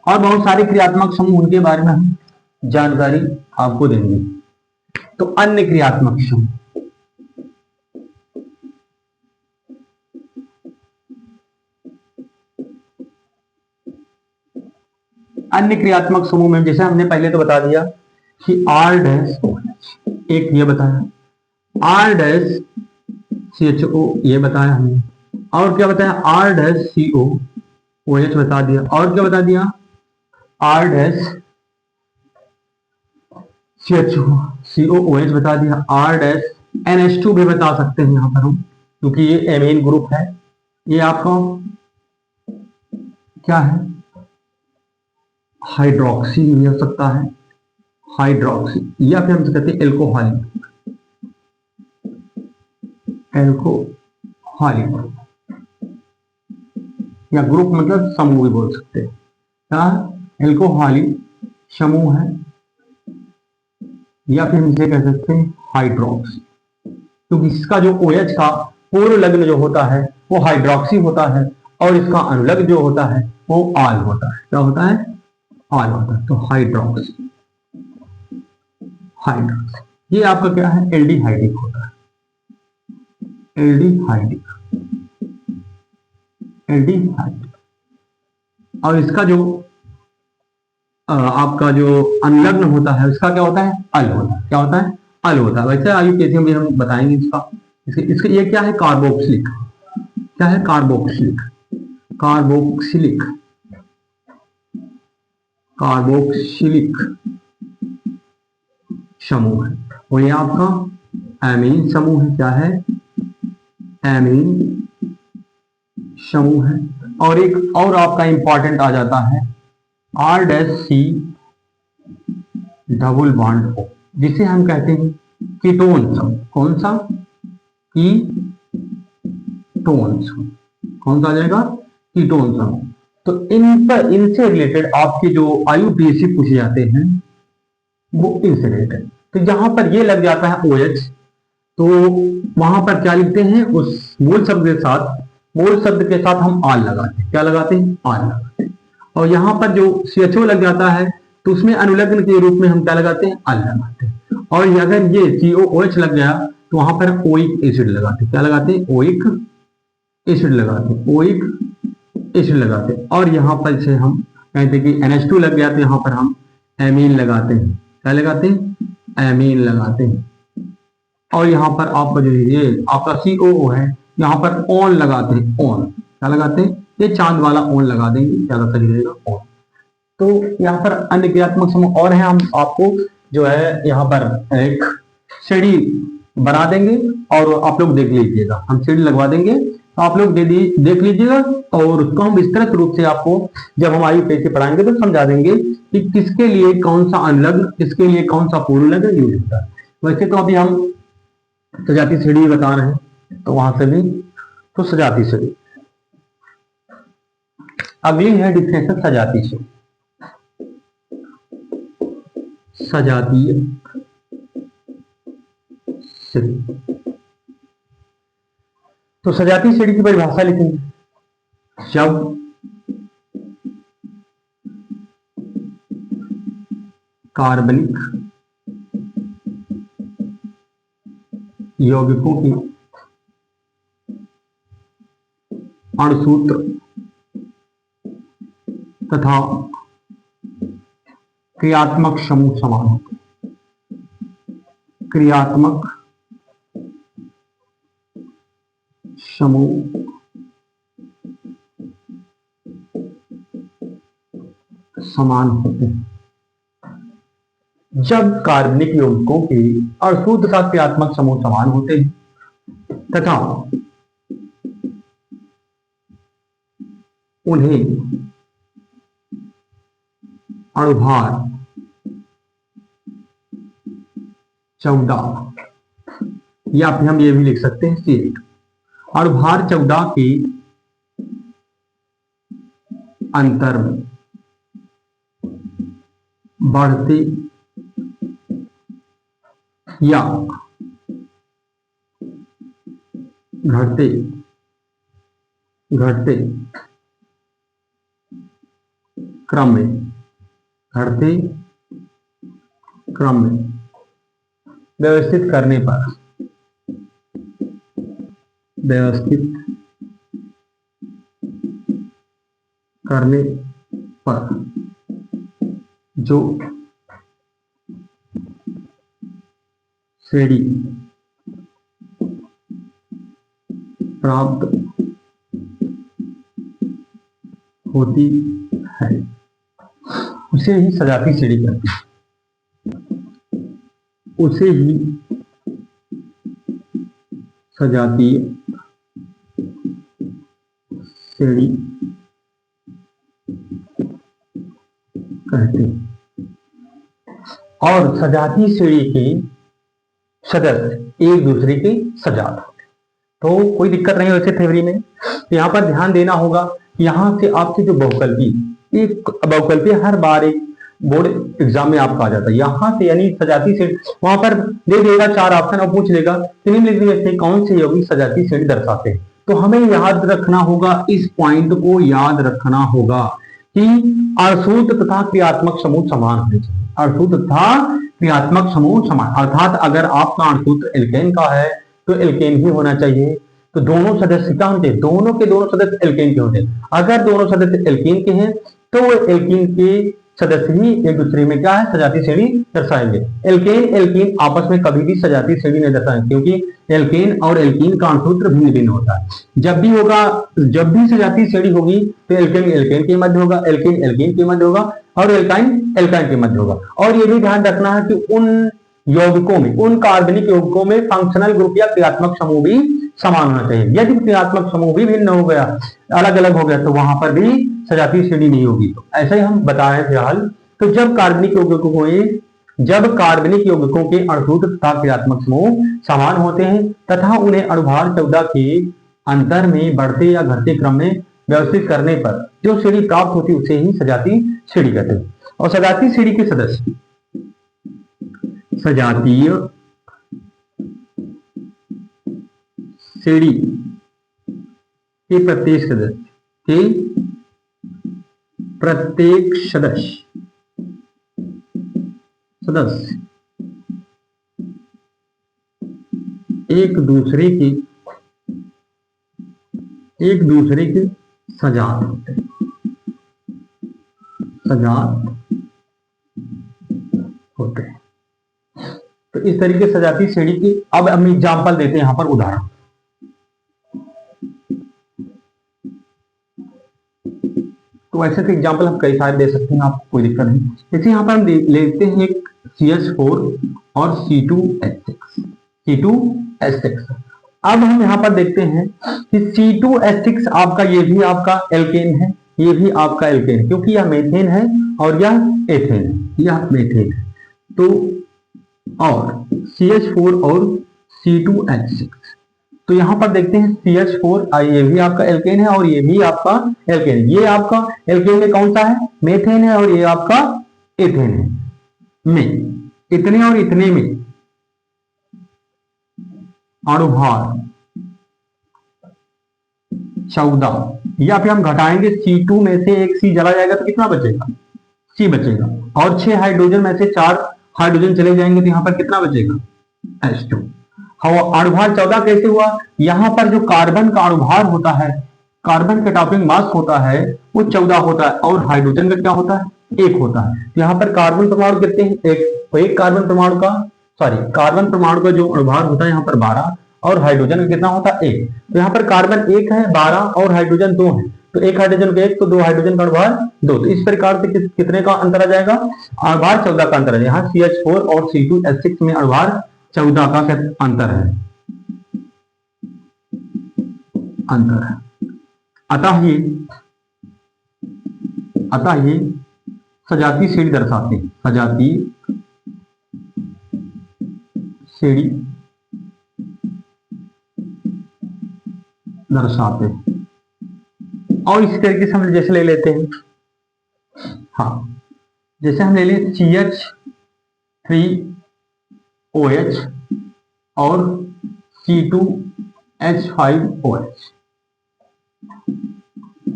S1: और बहुत सारे क्रियात्मक समूह, उनके बारे में हम जानकारी आपको देंगे। तो अन्य क्रियात्मक समूह, अन्य क्रियात्मक समूह में जैसे हमने पहले तो बता दिया कि R-OH, एक ये बताया, R-CHO ये बताया हमने, और क्या बताया, R-COOH बता दिया, और क्या बता दिया, R-CHO बता दिया, R-NH2 भी बता सकते हैं यहाँ पर हम, क्योंकि ये एमीन ग्रुप है। ये आपका क्या है, हाइड्रोक्सी भी हो सकता है, हाइड्रोक्सी, या फिर हम कहते हैं एल्कोहलिक, एल्कोहलिक या ग्रुप मतलब समूह भी बोल सकते हैं। क्या, एल्कोहलिक समूह है, या फिर हम इसे कह सकते हैं हाइड्रोक्सी, क्योंकि इसका जो OH का पूर्व लग्न जो होता है वो हाइड्रोक्सी होता है और इसका अनुलग्न जो होता है वो आल होता है। क्या होता है, आल होता है। तो हाइड्रोक्सी, हाइड्रोक्सी ये आपका क्या है, एल्डिहाइडिक होता है, एल्डिहाइडिक, एल्डिहाइडिक। और इसका जो आपका जो अनुलग्न होता है उसका क्या होता है, अल होता है। क्या होता है, अल होता है। वैसे आयुर्वेद में हम बताएंगे इसका, इसके ये क्या है, कार्बोक्सिलिक। क्या है, कार्बोक्सिलिक, कार्बोक्सिलिक, कार्बोक्सिलिक समूह है। और ये आपका एमीन समूह है। क्या है, एमीन समूह है। और एक और आपका इंपॉर्टेंट आ जाता है R-C डबल बॉन्ड O, जिसे हम कहते हैं कीटोन समूह। कौन सा, कीटोन समूह। कौन सा आ जाएगा, कीटोन समूह। तो इन पर, इनसे रिलेटेड आपके जो IUPAC पूछे जाते हैं वो इनसे रिलेटेड। तो जहां पर ये लग जाता है OH, तो वहां पर क्या लिखते हैं, उस मूल शब्द के साथ, मूल शब्द के साथ हम आल लगाते हैं। क्या लगाते हैं, आल लगाते हैं। और यहाँ पर जो CHO लग जाता है तो उसमें अनुलग्न के रूप में हम क्या लगाते हैं, अल लगाते हैं। और अगर ये COOH लग गया तो वहां पर ओइक एसिड लगाते हैं। क्या लगाते हैं, ओइक एसिड लगाते हैं, ओइक एसिड लगाते हैं। और यहाँ पर से हम कहते हैं कि NH2 लग गया तो यहाँ पर हम एमीन लगाते हैं। क्या लगाते हैं, एमीन लगाते हैं। और यहाँ पर आपका जो ये आपका COO है, यहाँ पर ओन लगाते हैं, ओन क्या लगाते हैं, ये चांद वाला ओन लगा देंगे, ज्यादा सही रहेगा, ओन। तो यहाँ पर अन्य क्रियात्मक समूह और है, हम आपको जो है यहाँ पर एक सीढ़ी बना देंगे और आप लोग देख लीजिएगा, हम सीढ़ी लगवा देंगे, आप लोग देख लीजिएगा और उसको हम विस्तृत रूप से आपको जब हम आयु पेज से पढ़ाएंगे तो समझा देंगे कि किसके लिए कौन सा अनुलग्न, किसके लिए कौन सा पूर्ण लग्न यूज होता है। वैसे तो अभी हम सजाती सीढ़ी बता रहे हैं, तो वहां से भी तो सजाती सीढ़ी। अगली है डिफिनेशन सजाती सीढ़ी। सजातीय सीढ़ी, तो सजाती सीढ़ी की परिभाषा लिखेंगे, जब कार्बनिक यौगिकों की अणुसूत्र तथा क्रियात्मक समूह समान होते हैं। क्रियात्मक समूह समान होते हैं। जब कार्बनिक यौगिकों के अणुसूत्र तथा क्रियात्मक समूह समान होते हैं तथा उन्हें अणुभार 14 या फिर हम ये भी लिख सकते हैं C8, अणुभार 14 के अंतर में बढ़ते या घटते क्रम में, घटते क्रम में व्यवस्थित करने पर जो श्रेणी प्राप्त होती है उसे ही सजाती श्रेणी कहते हैं, उसे ही सजातीय श्रेणी कहते हैं। और सजातीय श्रेणी के सदस्य एक दूसरे के सजात होते, तो कोई दिक्कत नहीं वैसे थ्योरी में। तो यहाँ पर ध्यान देना होगा, यहाँ से आपसे जो बहुकल्पी, एक बहुकल्पी हर बार एक बोर्ड एग्जाम में आपका आ जाता है, यहाँ से यानी सजाती श्रेणी वहां पर दे देगा 4 ऑप्शन और पूछ लेगा निम्नलिखित में से कौन से यौगिक सजाती श्रेणी दर्शाते हैं। तो हमें याद रखना होगा, इस पॉइंट को याद रखना होगा कि अणुसूत्र तथा क्रियात्मक समूह समान होने चाहिए। अणुसूत्र तथा क्रियात्मक समूह समान, अर्थात अगर आपका अणुसूत्र एल्केन का है तो एल्केन ही होना चाहिए। तो दोनों सदस्य क्या होते हैं, दोनों के दोनों सदस्य एल्केन के होते हैं। अगर दोनों सदस्य एल्केन के हैं तो वो एल्केन के सदस्य ही एक दूसरे में क्या है, सजाती श्रेणी दर्शाएंगे। एल्केन आपस में कभी भी सजाती श्रेणी नहीं दर्शाएंगे, क्योंकि एल्केन और एल्कीन का अणुसूत्र भिन्न भिन्न होता है। जब भी सजाती श्रेणी होगी तो एल्केन के मध्य होगा, एल्केन के मध्य होगा और एल्काइन के मध्य होगा। और ये भी ध्यान रखना है कि उन यौगिकों में, उन कार्बनिक यौगिकों में फंक्शनल ग्रुप या क्रियात्मक समूह भी समान होना चाहिए। यदि क्रियात्मक समूह भी भिन्न हो गया, अलग अलग हो गया, तो वहां पर भी सजातीय श्रेणी नहीं होगी। तो ऐसा ही हम बताए थे हाल। तो जब कार्बनिक यौगिकों के अणुसूत्र तथा क्रियात्मक समूह समान होते हैं तथा उन्हें अणुभार 14 के अंतर में बढ़ते या घटते क्रम में व्यवस्थित करने पर जो श्रेणी प्राप्त होती है उसे ही सजातीय श्रेणी कहते हैं। और सजातीय श्रेणी के सदस्य, सजातीय श्रेणी के प्रत्येक सदस्य के प्रत्येक सदस्य एक दूसरे के सजात होते हैं, तो इस तरीके से सजाती श्रेणी की। अब हम एग्जाम्पल देते हैं यहां पर उदाहरण। तो ऐसे तो एग्जाम्पल हम कई सारे दे सकते हैं, आपको कोई दिक्कत नहीं। जैसे यहाँ पर हम लेते हैं एक CH4 और C2H6। अब हम यहाँ पर देखते हैं कि C2H6 आपका, ये भी आपका एल्केन है, ये भी आपका एल्केन है, क्योंकि यह मेथेन है और यह एथेन है, यह मेथेन है। तो और CH4 और C2H6, तो यहां पर देखते हैं CH4, ये भी आपका एल्केन है और ये भी आपका एल्केन है। ये आपका एल्केन में कौन सा है? मेथेन है, और ये आपका एथेन है। में इतने और इतने में अणुभार 14, या फिर हम घटाएंगे C2 में से एक C चला जाएगा तो कितना बचेगा? C बचेगा, और 6 हाइड्रोजन में से 4 हाइड्रोजन चले जाएंगे तो यहां पर कितना बचेगा? H2। अणुभार 14 कैसे हुआ? यहां पर जो कार्बन का अणुभार होता है, कार्बन का टॉपिंग मास होता है, वो 14 होता है, और हाइड्रोजन का क्या होता है? 1 होता है। तो यहाँ पर कार्बन परमाणु कितने हैं? एक कार्बन परमाणु का जो अणुभार होता है यहाँ पर 12, और हाइड्रोजन का कितना होता है? 1। तो यहाँ पर कार्बन 1 है, 12 और हाइड्रोजन 2 है, तो एक हाइड्रोजन का 1, तो 2 हाइड्रोजन का अणुभार 2। तो इस प्रकार से कितने का अंतर आ जाएगा? अणुभार 14 का अंतर है। यहाँ CH4 और C2H6 में अणुभार 14 का अंतर है। अतः ये सजातीय श्रेणी दर्शाते हैं, और इसी तरीके से हम जैसे ले लेते हैं, हाँ, जैसे हम ले लें CH3OH और C2H5OH।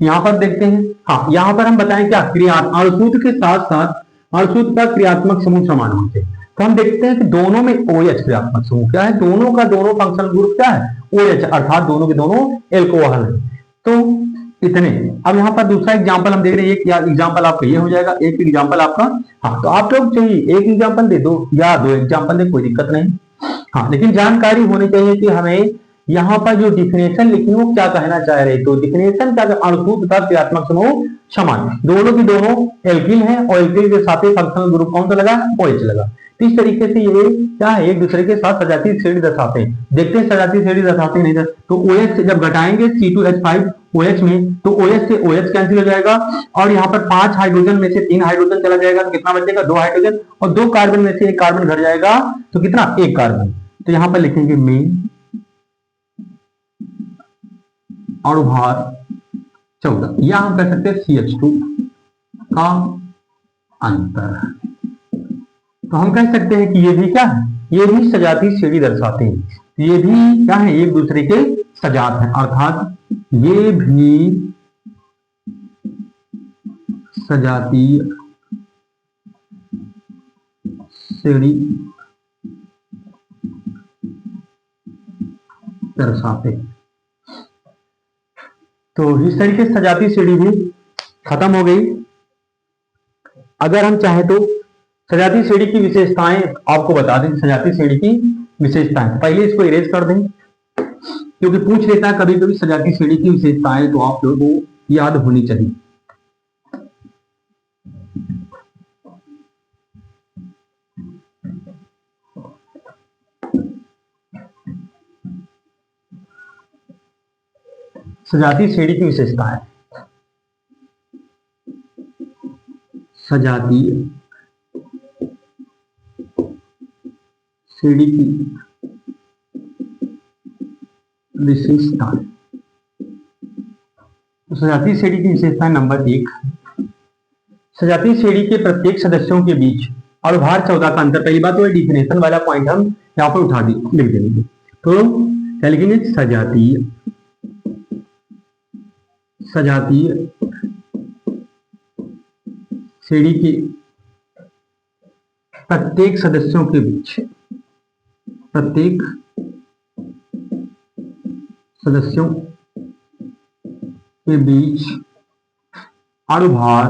S1: यहां पर देखते हैं, हाँ, यहां पर हम बताएं क्या? अणुसूत्र के साथ साथ अणुसूत्र का क्रियात्मक समूह समान होते हैं। तो हम देखते हैं कि दोनों में OH क्रियात्मक समूह क्या है? दोनों का दोनों फंक्शनल ग्रुप क्या है? OH, अर्थात दोनों के दोनों एल्कोहल है। तो इतने। अब यहाँ पर दूसरा एग्जाम्पल हम देख रहे हैं, एक एग्जाम्पल आपका ये हो जाएगा, एक एग्जाम्पल आपका, हाँ, तो आप लोग चाहिए एक एग्जाम्पल दे दो या 2 एग्जाम्पल दे, कोई दिक्कत नहीं, हाँ, लेकिन जानकारी होनी चाहिए कि हमें यहाँ पर जो डिफिनेशन लिखी वो क्या कहना चाह रहे। तो डिफिनेशन क्या? अणुसूत्र तथा क्रियात्मक समूह समान, दोनों की दोनों एल्किल है, और एल्किल के साथ फंक्शनल ग्रुप कौन सा लगा? OH लगा। तो इस तरीके से ये क्या है? एक दूसरे के साथ सजातीय श्रेणी दर्शाते हैं। देखते हैं सजातीय श्रेणी दर्शाते नहीं दर। तो OH से जब घटाएंगे C2H5OH में, तो OH से OH कैंसिल हो जाएगा, और यहाँ पर 5 हाइड्रोजन में से 3 हाइड्रोजन चला जाएगा, तो कितना बचेगा? 2 हाइड्रोजन, और 2 कार्बन में से 1 कार्बन घट जाएगा, तो कितना? 1 कार्बन। तो यहाँ पर लिखेंगे में अणुभार 14, या हम कह सकते हैं CH2 का अंतर। तो हम कह सकते हैं कि ये भी क्या है? ये भी सजातीय श्रेणी दर्शाते हैं। ये भी क्या है? एक दूसरे के सजात है, अर्थात ये भी सजातीय श्रेणी दर्शाते हैं। तो इस तरीके से सजातीय श्रेणी भी खत्म हो गई। अगर हम चाहे तो सजातीय श्रेणी की विशेषताएं आपको बता दें। सजातीय श्रेणी की विशेषताएं, पहले इसको इरेज कर दें, क्योंकि पूछ लेता है कभी कभी सजातीय श्रेणी की विशेषताएं, तो आप लोगों को याद होनी चाहिए। सजातीय श्रेणी की विशेषताएं, सजातीय श्रेणी की विशेषताएं। तो सजातीय श्रेणी की विशेषताएं नंबर 1, सजातीय श्रेणी के प्रत्येक सदस्यों के बीच अणुभार 14 का अंतर। पहली बात तो डिफिनेशन वाला पॉइंट हम यहाँ पर उठा लिख देंगे। तो क्या लिखेंगे? सजातीय सीढ़ी के प्रत्येक सदस्यों के बीच, प्रत्येक सदस्यों के बीच अणुभार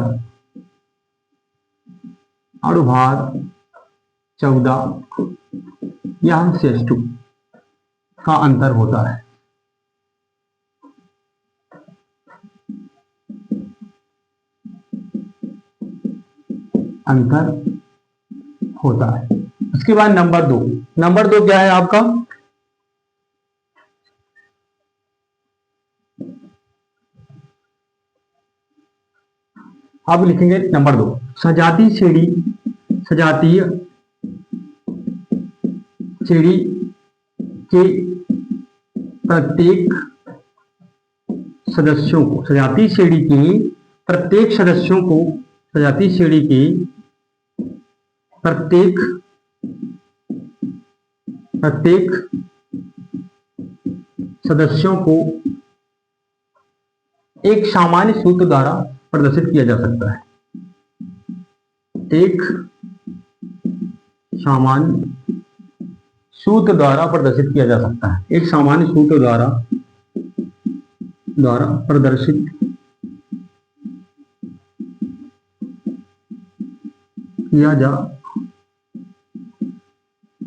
S1: 14 या CH2 का अंतर होता है। अंतर होता है। उसके बाद नंबर 2 क्या है आपका? आप लिखेंगे नंबर 2, सजातीय सीढ़ी के प्रत्येक सदस्यों को, सजातीय सीढ़ी के प्रत्येक सदस्यों को, सजातीय सीढ़ी के प्रत्येक सदस्यों को एक सामान्य सूत्र द्वारा प्रदर्शित किया जा सकता है। एक सामान्य सूत्र द्वारा प्रदर्शित किया जा सकता है। एक सामान्य सूत्र द्वारा प्रदर्शित किया जा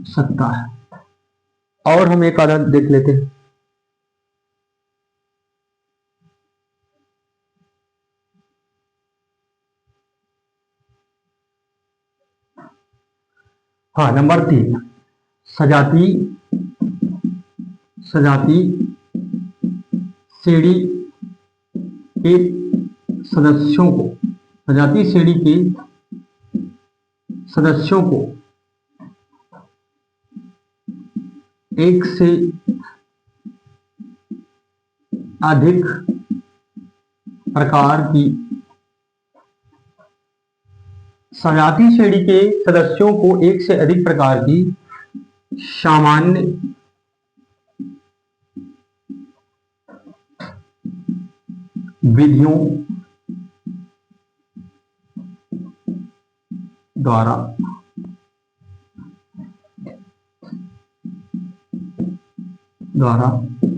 S1: सकता है। और हम एक आधा देख लेते हैं। हाँ, नंबर 3, सजातीय सीढ़ी के सदस्यों को, सजातीय सीढ़ी के सदस्यों को एक से अधिक प्रकार की, सजातीय श्रेणी के सदस्यों को एक से अधिक प्रकार की सामान्य विधियों द्वारा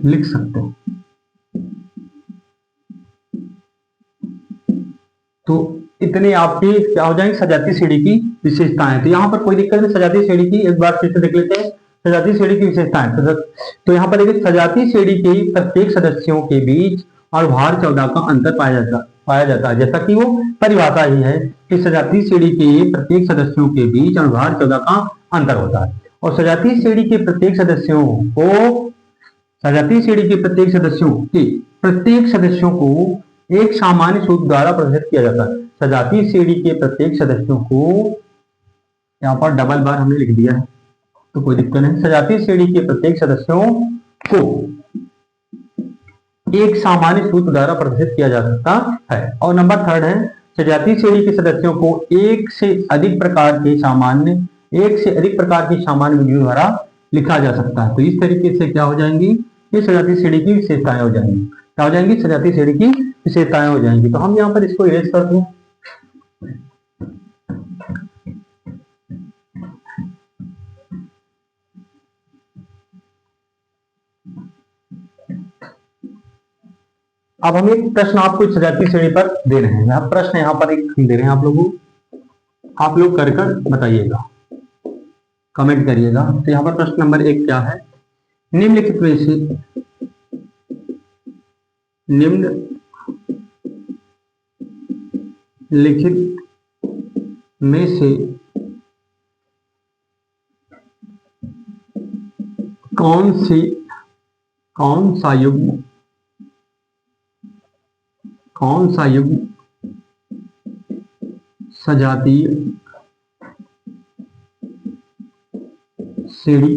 S1: लिख सकते हैं। तो इतने आपके क्या हो जाएंगे? सजातीय सीढ़ी की विशेषताएं। तो यहाँ पर कोई दिक्कत नहीं। सजातीय सीढ़ी की एक बार फिर से देख लेते हैं। सजातीय सीढ़ी की विशेषताएं, तो यहाँ पर देखिए, सजातीय सीढ़ी के प्रत्येक सदस्यों के बीच अणुभार 14 का अंतर पाया जाता है। जैसा कि वो परिभाषा ही है कि सजातीय सीढ़ी के प्रत्येक सदस्यों के बीच अणुभार 14 का अंतर होता है। और सजातीय सीढ़ी के प्रत्येक सदस्यों को एक सामान्य सूत्र द्वारा प्रदर्शित किया जाता है। सजातीय सीढ़ी के प्रत्येक सदस्यों को, यहाँ पर डबल बार हमने लिख दिया है तो कोई दिक्कत नहीं। सजातीय सीढ़ी के प्रत्येक सदस्यों को एक सामान्य सूत्र द्वारा प्रदर्शित किया जा सकता है। और नंबर 3 है, सजातीय सीढ़ी के सदस्यों को एक से अधिक प्रकार की सामान्य विधियों द्वारा लिखा जा सकता है। तो इस तरीके से क्या हो जाएंगी? ये सजातीय सीढ़ी की विशेषताएं हो जाएंगी। क्या हो जाएंगी? सजातीय सीढ़ी की विशेषताएं हो जाएंगी। तो हम यहाँ पर इसको इरेज करते हैं। अब हम एक प्रश्न आपको सजातीय श्रेणी पर दे रहे हैं। प्रश्न यहाँ पर एक दे रहे हैं आप लोगों को, आप लोग कर बताइएगा, कमेंट करिएगा। तो यहाँ पर प्रश्न नंबर 1 क्या है? निम्नलिखित में से कौन सा युग्म सजातीय सीढ़ी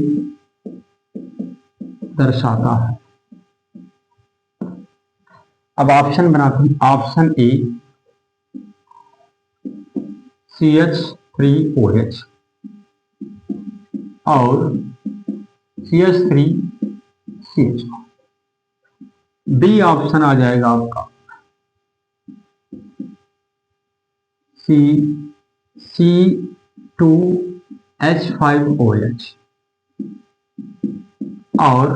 S1: दर्शाता है? अब ऑप्शन बनाते हैं। ऑप्शन ए CH3OH और CH3CH। बी ऑप्शन आ जाएगा आपका C2H5OH और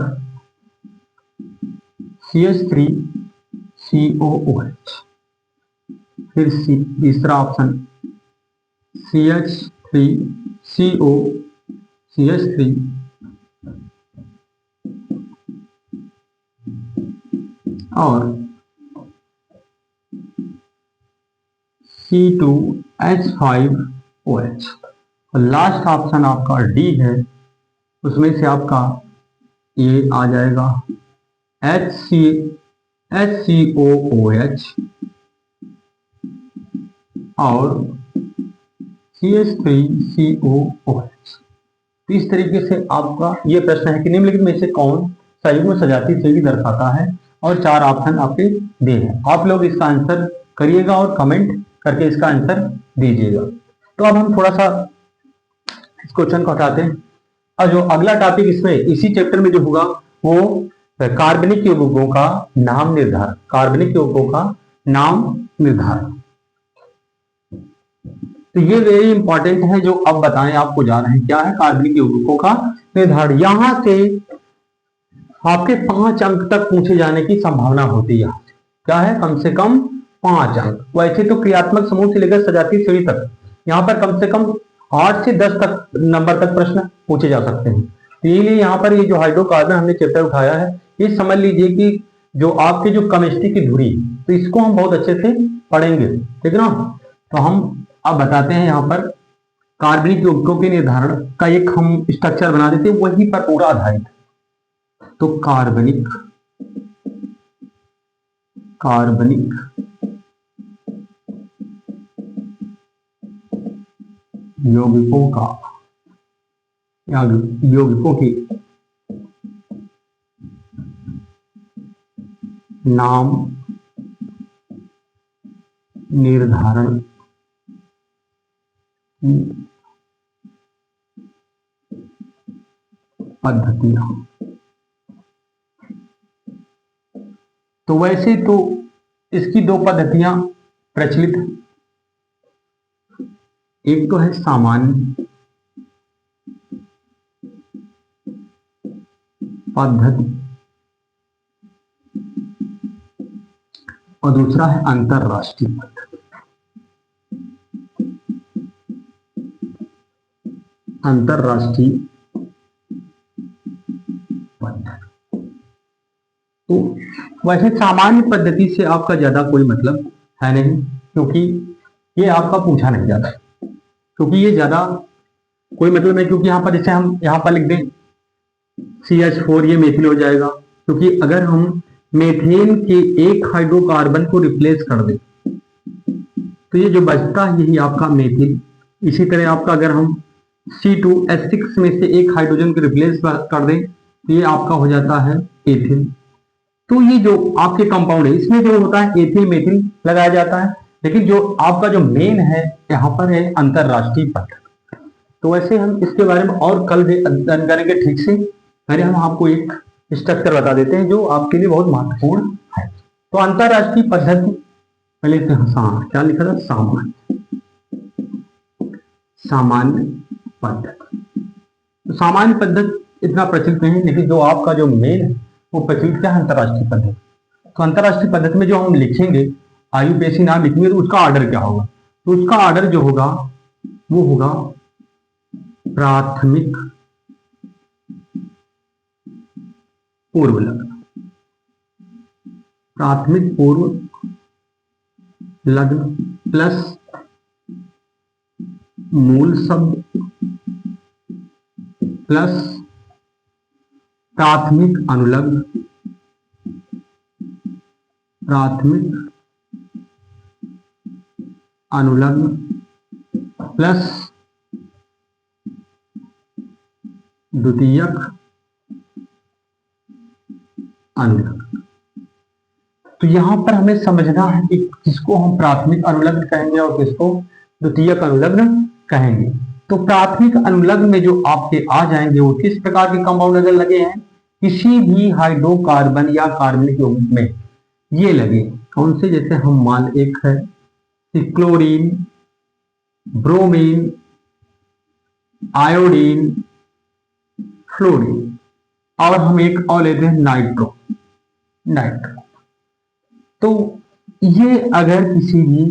S1: CH3COOH। फिर तीसरा ऑप्शन CH3CO CH3 और C2H5OH और लास्ट ऑप्शन आपका डी है, उसमें से आपका ये आ जाएगा HCOOH और CH3COOH। तो इस तरीके से आपका ये प्रश्न है कि निम्नलिखित में से कौन संयुग्म सजातीय श्रेणी दर्शाता है, और 4 ऑप्शन आपके दे हैं। आप लोग इसका आंसर करिएगा और कमेंट करके इसका आंसर दीजिएगा। तो अब हम थोड़ा सा इस क्वेश्चन को हटाते हैं और जो अगला टॉपिक इसमें इसी चैप्टर में जो होगा वो कार्बनिक यौगिकों का नाम निर्धारण। कार्बनिक यौगिकों का नाम निर्धारण, तो ये वेरी इंपॉर्टेंट है जो अब बताएं आपको जा रहे हैं। क्या है कार्बनिक यौगिकों का निर्धारण? यहां से आपके 5 अंक तक पूछे जाने की संभावना होती है। क्या है? कम से कम 5 अंक। वैसे तो क्रियात्मक समूह से लेकर सजातीय श्रेणी तक यहाँ पर कम से कम 8 से 10 तक नंबर तक प्रश्न पूछे जा सकते हैं। तो इसलिए यहाँ पर ये जो हाइड्रोकार्बन हमने चैप्टर उठाया है, ये समझ लीजिए कि जो आपकी जो केमिस्ट्री की धुरी, तो इसको हम बहुत अच्छे से पढ़ेंगे, ठीक है ना। तो हम अब बताते हैं यहाँ पर कार्बनिक यौगिकों के निर्धारण का एक हम स्ट्रक्चर बना देते हैं, वही पर पूरा आधारित। तो कार्बनिक यौगिकों की नाम निर्धारण की पद्धतियां। तो वैसे तो इसकी 2 पद्धतियां प्रचलित हैं। एक तो है सामान्य पद्धति और दूसरा है अंतरराष्ट्रीय पद्धति। अंतरराष्ट्रीय पद्धति तो वैसे सामान्य पद्धति से आपका ज्यादा कोई मतलब है नहीं, क्योंकि ये आपका पूछा नहीं जाता, क्योंकि ये ज्यादा कोई मतलब नहीं। क्योंकि यहाँ पर जैसे हम यहाँ पर लिख दें CH4, ये मेथिल हो जाएगा, क्योंकि अगर हम मेथेन के एक हाइड्रोकार्बन को रिप्लेस कर दें तो ये जो बचता है यही आपका मेथिल। इसी तरह आपका अगर हम C2H6 में से एक हाइड्रोजन को रिप्लेस कर दें तो ये आपका हो जाता है एथिल। तो ये जो आपके कंपाउंड है इसमें जो होता है एथिल मेथिल लगाया जाता है, लेकिन जो आपका जो मेन है यहाँ पर है अंतरराष्ट्रीय पद्धति। तो वैसे हम इसके बारे में और कल भी अध्ययन करेंगे ठीक से। पहले हम आपको एक स्ट्रक्चर बता देते हैं जो आपके लिए बहुत महत्वपूर्ण है। तो अंतरराष्ट्रीय पद्धति पहले से क्या लिखा था? सामान्य पद्धति। तो सामान्य पद्धति इतना प्रचलित नहीं, लेकिन जो आपका जो मेन है वो प्रचलित क्या है? अंतरराष्ट्रीय पद्धति। तो अंतरराष्ट्रीय पद्धति में जो हम लिखेंगे IUPAC नाम लिखेंगे तो उसका ऑर्डर क्या होगा? तो उसका ऑर्डर जो होगा वो होगा प्राथमिक पूर्व लग्न। प्राथमिक पूर्व लग्न प्लस मूल शब्द प्लस प्राथमिक अनुलग्न प्लस द्वितीयक अनुलग्न। तो यहां पर हमें समझना है कि किसको हम प्राथमिक अनुलग्न कहेंगे और किसको द्वितीयक अनुलग्न कहेंगे। तो प्राथमिक अनुलग्न में जो आपके आ जाएंगे वो किस प्रकार के कंपाउंड अगर लगे हैं? किसी भी हाइड्रोकार्बन या कार्बनिक यौगिक में ये लगे। कौन से? जैसे हम मान एक है क्लोरीन ब्रोमीन, आयोडीन, फ्लोरीन, और हम एक और लेते हैं नाइट्रो। तो ये अगर किसी भी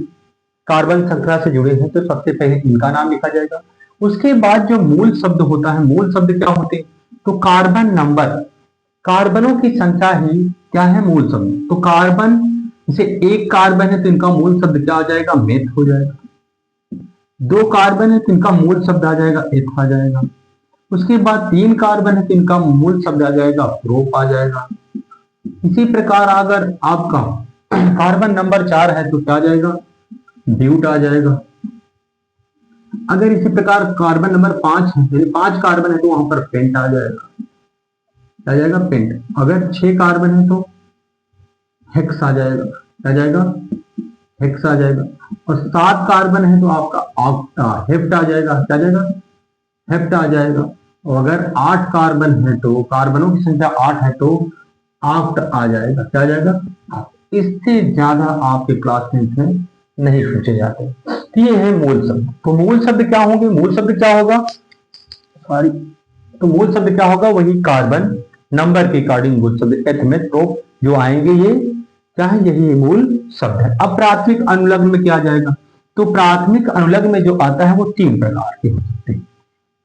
S1: कार्बन श्रृंखला से जुड़े हैं तो सबसे पहले इनका नाम लिखा जाएगा। उसके बाद जो मूल शब्द होता है, मूल शब्द क्या होते हैं, तो कार्बन नंबर, कार्बनों की संख्या ही क्या है, मूल शब्द। तो कार्बन, जैसे एक कार्बन है तो इनका मूल शब्द क्या आ जाएगा, मेथ हो जाएगा। दो कार्बन है तो इनका मूल शब्द आ जाएगा, एथ आ जाएगा। उसके बाद तीन कार्बन है तो इनका मूल शब्द आ जाएगा, प्रोप आ जाएगा। इसी प्रकार अगर आपका कार्बन नंबर 4 है तो क्या आ जाएगा, ब्यूट आ जाएगा। अगर इसी प्रकार कार्बन नंबर 5 है, यानी 5 कार्बन है तो वहां पर पेंट आ जाएगा, आ जाएगा पेंट। अगर 6 कार्बन है तो हेक्स आ जाएगा, आ जाएगा हेक्स आ जाएगा। और 7 कार्बन है तो आपका ऑक्टा, हेप्ट आ जाएगा, क्या जाएगा, हेप्ट आ जाएगा। और अगर 8 कार्बन है तो, कार्बनों की संख्या 8 है तो ऑक्ट आ जाएगा, क्या आ जाएगा। इससे ज्यादा आपके क्लास में नहीं पूछे जाते। तो ये है मूल शब्द। तो मूल शब्द क्या होंगे, मूल शब्द क्या होगा, सॉरी, तो मूल शब्द क्या होगा, वही कार्बन नंबर के अकॉर्डिंग मूल शब्द एथ में प्रोप जो आएंगे, ये क्या है, यही मूल शब्द है। अब प्राथमिक अनुलग्न में क्या आ जाएगा, तो प्राथमिक अनुलग्न में जो आता है वो 3 प्रकार के हो सकते हैं।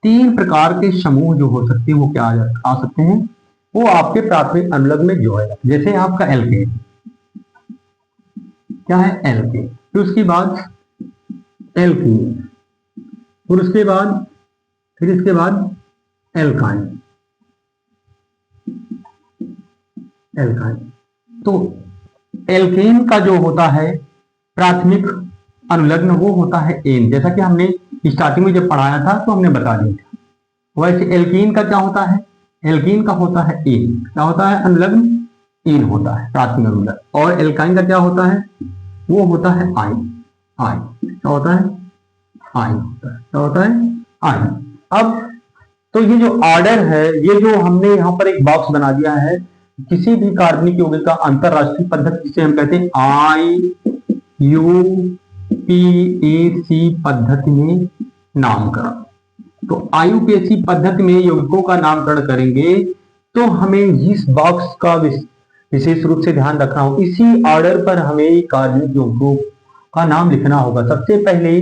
S1: 3 प्रकार के समूह जो हो सकते हैं वो क्या आ सकते हैं, वो आपके प्राथमिक अनुलग्न में जो है, जैसे आपका एल्केन, क्या है, एल्केन। फिर उसके बाद एल्कीन, फिर उसके बाद, फिर इसके बाद एल्काइन, एल्काइन। तो एल्केन का जो होता है प्राथमिक अनुलग्न वो होता है एन, जैसा कि हमने स्टार्टिंग में जब पढ़ाया था तो हमने बता दिया था। वैसे एल्कीन का क्या होता है, एल्कीन का होता है एन, क्या होता है, अनुलग्न एन होता है प्राथमिक अनुलग्न। और एल्काइन का क्या होता है, वो होता है आइन, आइन क्या होता है, आइन होता है, क्या होता है, आइन। अब तो ये जो ऑर्डर है, ये जो हमने यहाँ पर एक बॉक्स बना दिया है, किसी भी कार्बनिक यौगिक का अंतरराष्ट्रीय पद्धति जिसे हम कहते हैं IUPAC पद्धति में नामकरण। तो IUPAC पद्धति में यौगिकों का नामकरण करेंगे तो हमें इस बॉक्स का विशेष रूप से ध्यान रखना होगा। इसी ऑर्डर पर हमें कार्बनिक यौगिकों का नाम लिखना होगा। सबसे पहले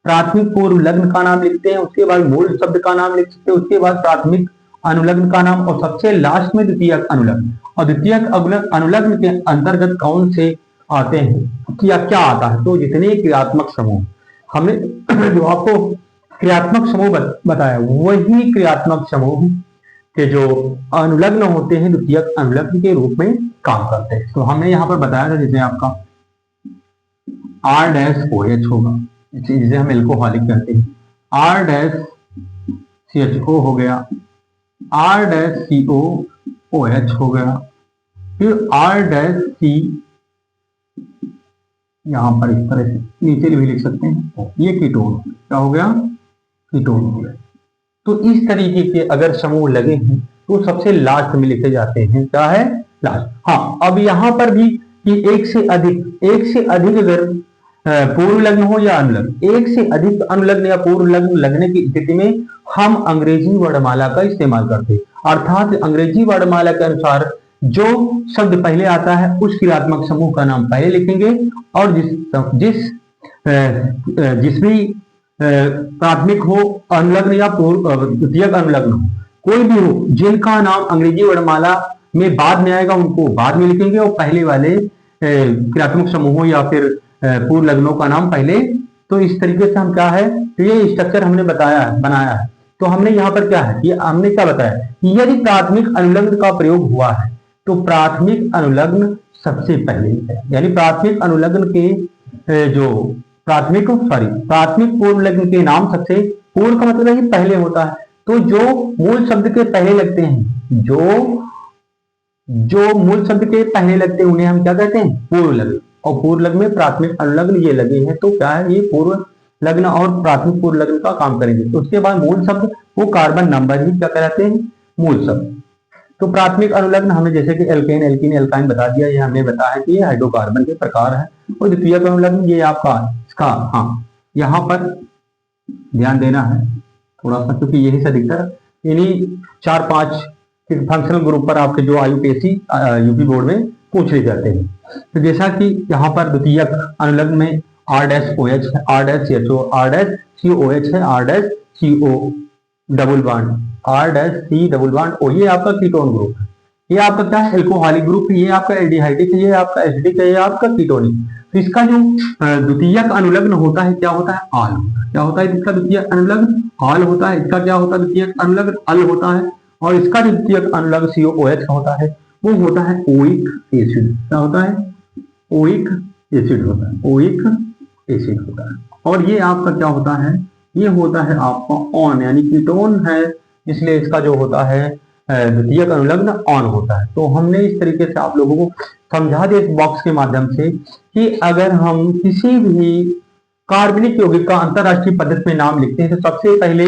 S1: प्राथमिक पूर्व लग्न का नाम लिखते हैं, उसके बाद मूल शब्द का नाम लिख सकते हैं, उसके बाद प्राथमिक अनुलग्न का नाम, और सबसे लास्ट में द्वितीयक अनुलग्न। और द्वितीयक अनुलग्न के अंतर्गत कौन से आते हैं, क्या आता है, तो जितने क्रियात्मक समूह हमने जो आपको क्रियात्मक समूह बताया, वही क्रियात्मक समूह के जो अनुलग्न होते हैं द्वितीयक अनुलग्न के रूप में काम करते हैं। तो हमने यहाँ पर बताया था, जैसे आपका R-OH होगा, जिसे हम एल्कोहलिक कहते हैं, R-CHO हो गया, R-COOH हो गया, फिर R-C, यहां पर इस तरह से नीचे भी लिख सकते हैं, ये कीटोन, क्या हो गया, कीटोन हो गया। तो इस तरीके के अगर समूह लगे हैं तो सबसे लास्ट में लिखे जाते हैं, क्या है, लास्ट। हाँ, अब यहां पर भी कि एक से अधिक अगर पूर्व लग्न हो या अनुलग्न, एक से अधिक अनुलग्न या पूर्व लग्न लगने की स्थिति में हम अंग्रेजी वर्णमाला का इस्तेमाल करते हैं। अर्थात अंग्रेजी वर्णमाला के अनुसार जो शब्द पहले आता है उस क्रियात्मक समूह का नाम पहले लिखेंगे, और जिस भी प्राथमिक हो, अनुलग्न या द्वितीयक अनुलग्न हो, कोई भी हो, जिनका नाम अंग्रेजी वर्णमाला में बाद में आएगा उनको बाद में लिखेंगे, और पहले वाले क्रियात्मक समूहों या फिर पूर्व लग्नों का नाम पहले। तो इस तरीके से हम क्या है, तो ये स्ट्रक्चर हमने बनाया है। तो हमने यहाँ पर क्या है, ये हमने क्या बताया कि यदि प्राथमिक अनुलग्न का प्रयोग हुआ है तो प्राथमिक अनुलग्न सबसे पहले है, यानी प्राथमिक अनुलग्न के जो प्राथमिक पूर्व लग्न के नाम सबसे, पूर्व का मतलब है कि पहले होता है। तो जो मूल शब्द के पहले लगते हैं, जो मूल शब्द के पहले लगते हैं उन्हें हम क्या कहते हैं, पूर्व लग्न। और पूर्व लग्न में प्राथमिक अनुलग्न ये लगे हैं तो क्या है, ये पूर्व लग्न और प्राथमिक पूर्व लग्न का काम करेंगे। तो उसके बाद मूल शब्द, वो कार्बन नंबर ही क्या कहलाते हैं, मूल शब्द। तो प्राथमिक अनुलग्न हमें जैसे कि एल्केन, एल्कीन, एल्काइन बता दिया, ये हमने बताया कि ये हाइड्रोकार्बन के प्रकार है। और द्वितीयक अनुलग्न ये आपका इसका, हाँ, यहाँ पर ध्यान देना है थोड़ा सा, क्योंकि यही से अधिकतर इन्हीं 4-5 फंक्शनल ग्रुप पर आपके जो IUPAC यूपी बोर्ड में पूछ ले जाते हैं। तो जैसा कि यहाँ पर द्वितीयक अनुलग्न में R-OH है, R-CHO, R-COH है, R-CO double bond, R-C double bond O, ये आपका कीटोन ग्रुप है। ये आपका क्या है, एल्कोहलिक ग्रुप, ये आपका एल्डिहाइडिक है, ये आपका एसिडिक है, ये आपका कीटोनिक। तो इसका जो द्वितीयक अनुलग्न होता है क्या होता है, आल होता है। क्या होता है इसका द्वितीयक अनुलग्न, आल होता है। इसका क्या होता है द्वितीयक अनुलग्न, अल होता है। और इसका जो द्वितीयक अनुलग्न COOH होता है वो होता है ओइक एसिड। क्या होता है, ओइक एसिड होता है, ओइक एसिड होता है। और ये आपका क्या होता है, ये होता है आपका ऑन, यानी कीटोन है, इसलिए इसका जो होता है द्वितीयक अनुलग्न ऑन होता है। तो हमने इस तरीके से आप लोगों को समझा दिया इस बॉक्स के माध्यम से कि अगर हम किसी भी कार्बनिक यौगिक का अंतरराष्ट्रीय पद्धति में नाम लिखते हैं तो सबसे पहले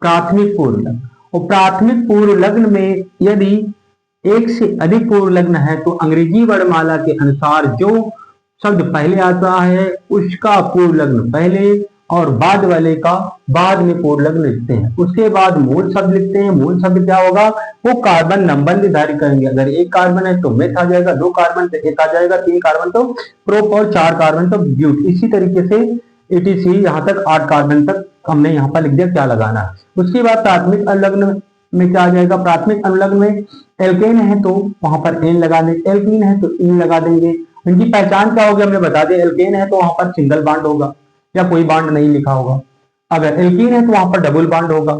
S1: प्राथमिक पूर्व लग्न, और प्राथमिक पूर्व लग्न में यदि एक से अधिक पूर्व लग्न है तो अंग्रेजी वर्णमाला के अनुसार जो शब्द पहले आता है उसका पूर्व लग्न पहले और बाद वाले का बाद में पूर्व लग्न लिखते हैं। उसके बाद मूल शब्द लिखते हैं। मूल शब्द क्या होगा, वो कार्बन नंबर निर्धारित करेंगे। अगर 1 कार्बन है तो मेथ आ जाएगा, 2 कार्बन तो एक आ जाएगा, 3 कार्बन तो प्रोप और 4 कार्बन तो ब्यूट। इसी तरीके से ETC यहाँ तक 8 कार्बन तक हमने यहाँ पर लिख दिया क्या लगाना है। उसके बाद प्राथमिक अनुलग्न में क्या आ जाएगा, प्राथमिक अनुलग्न में एल्केन है तो वहां पर एन लगा दें, एल्कीन है तो इन लगा देंगे। इनकी पहचान क्या होगी हमने बता दिया, एल्केन है तो वहां पर सिंगल बॉन्ड होगा या कोई बॉन्ड नहीं लिखा होगा। अगर एल्कीन है तो वहां पर डबल बॉन्ड होगा।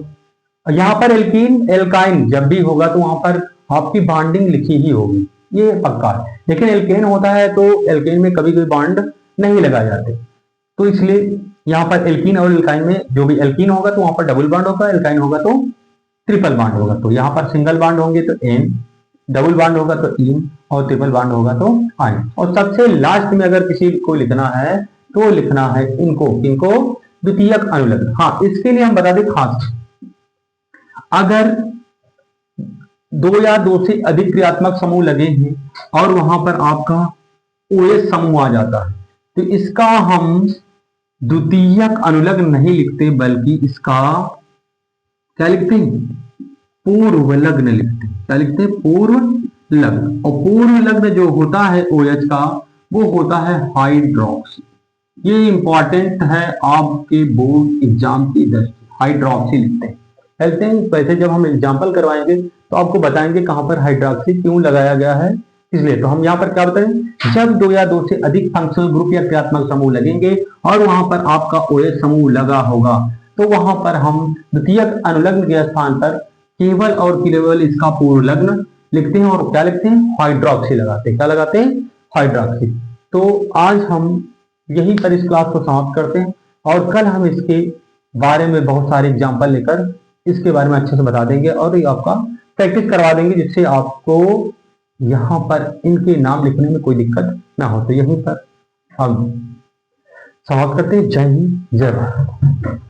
S1: यहाँ पर एल्कीन एल्काइन जब भी होगा तो वहां पर आपकी बॉन्डिंग लिखी ही होगी, ये पक्का है। लेकिन एल्केन होता है तो एल्केन में कभी कोई बॉन्ड नहीं लगाए जाते, तो इसलिए यहाँ पर एल्कीन और एल्काइन में जो भी एल्कीन होगा तो वहां पर डबल बॉन्ड होगा, एल्काइन होगा तो ट्रिपल बॉन्ड होगा। तो यहाँ पर सिंगल बॉन्ड होंगे तो एन, डबल बॉन्ड होगा तो इन, और ट्रिपल बॉन्ड होगा तो आइन। और सबसे लास्ट में अगर किसी को लिखना है तो लिखना है इनको, इनको द्वितीयक अनुलग्न। हाँ, इसके लिए हम बता दें खास, अगर 2 या 2 से अधिक क्रियात्मक समूह लगे हैं और वहां पर आपका OH समूह आ जाता है तो इसका हम द्वितीयक अनुलग्न नहीं लिखते, बल्कि इसका क्या लिखते हैं, पूर्व लग्न लिखते हैं। क्या लिखते हैं, पूर्व लग्न। और पूर्व लग्न जो होता है OH का वो होता है हाइड्रोक्सी। ये इंपॉर्टेंट है आपके बोर्ड एग्जाम की दृष्टि, हाइड्रोक्सी लिखते हैं। वैसे जब हम एग्जाम्पल करवाएंगे तो आपको बताएंगे कहां पर हाइड्रोक्सी क्यों लगाया गया है, इसलिए। तो हम यहाँ पर क्या बताएं, जब 2 या 2 से अधिक फंक्शनल ग्रुप या क्रियात्मक समूह लगेंगे और वहां पर आपका OH समूह लगा होगा तो वहां पर हम द्वितीयक अनुलग्न के स्थान पर केवल और केवल इसका पूर्व लग्न लिखते हैं और क्या लिखते हैं, हाइड्रोक्सी लगाते हैं। क्या लगाते हैं, हाइड्रोक्सी। तो आज हम यहीं पर इस क्लास को समाप्त करते हैं और कल हम इसके बारे में बहुत सारे एग्जाम्पल लेकर इसके बारे में अच्छे से बता देंगे और ये आपका प्रैक्टिस करवा देंगे, जिससे आपको यहाँ पर इनके नाम लिखने में कोई दिक्कत ना हो। तो यहीं पर हम समाप्त करते हैं। जय हिंद, जय भारत।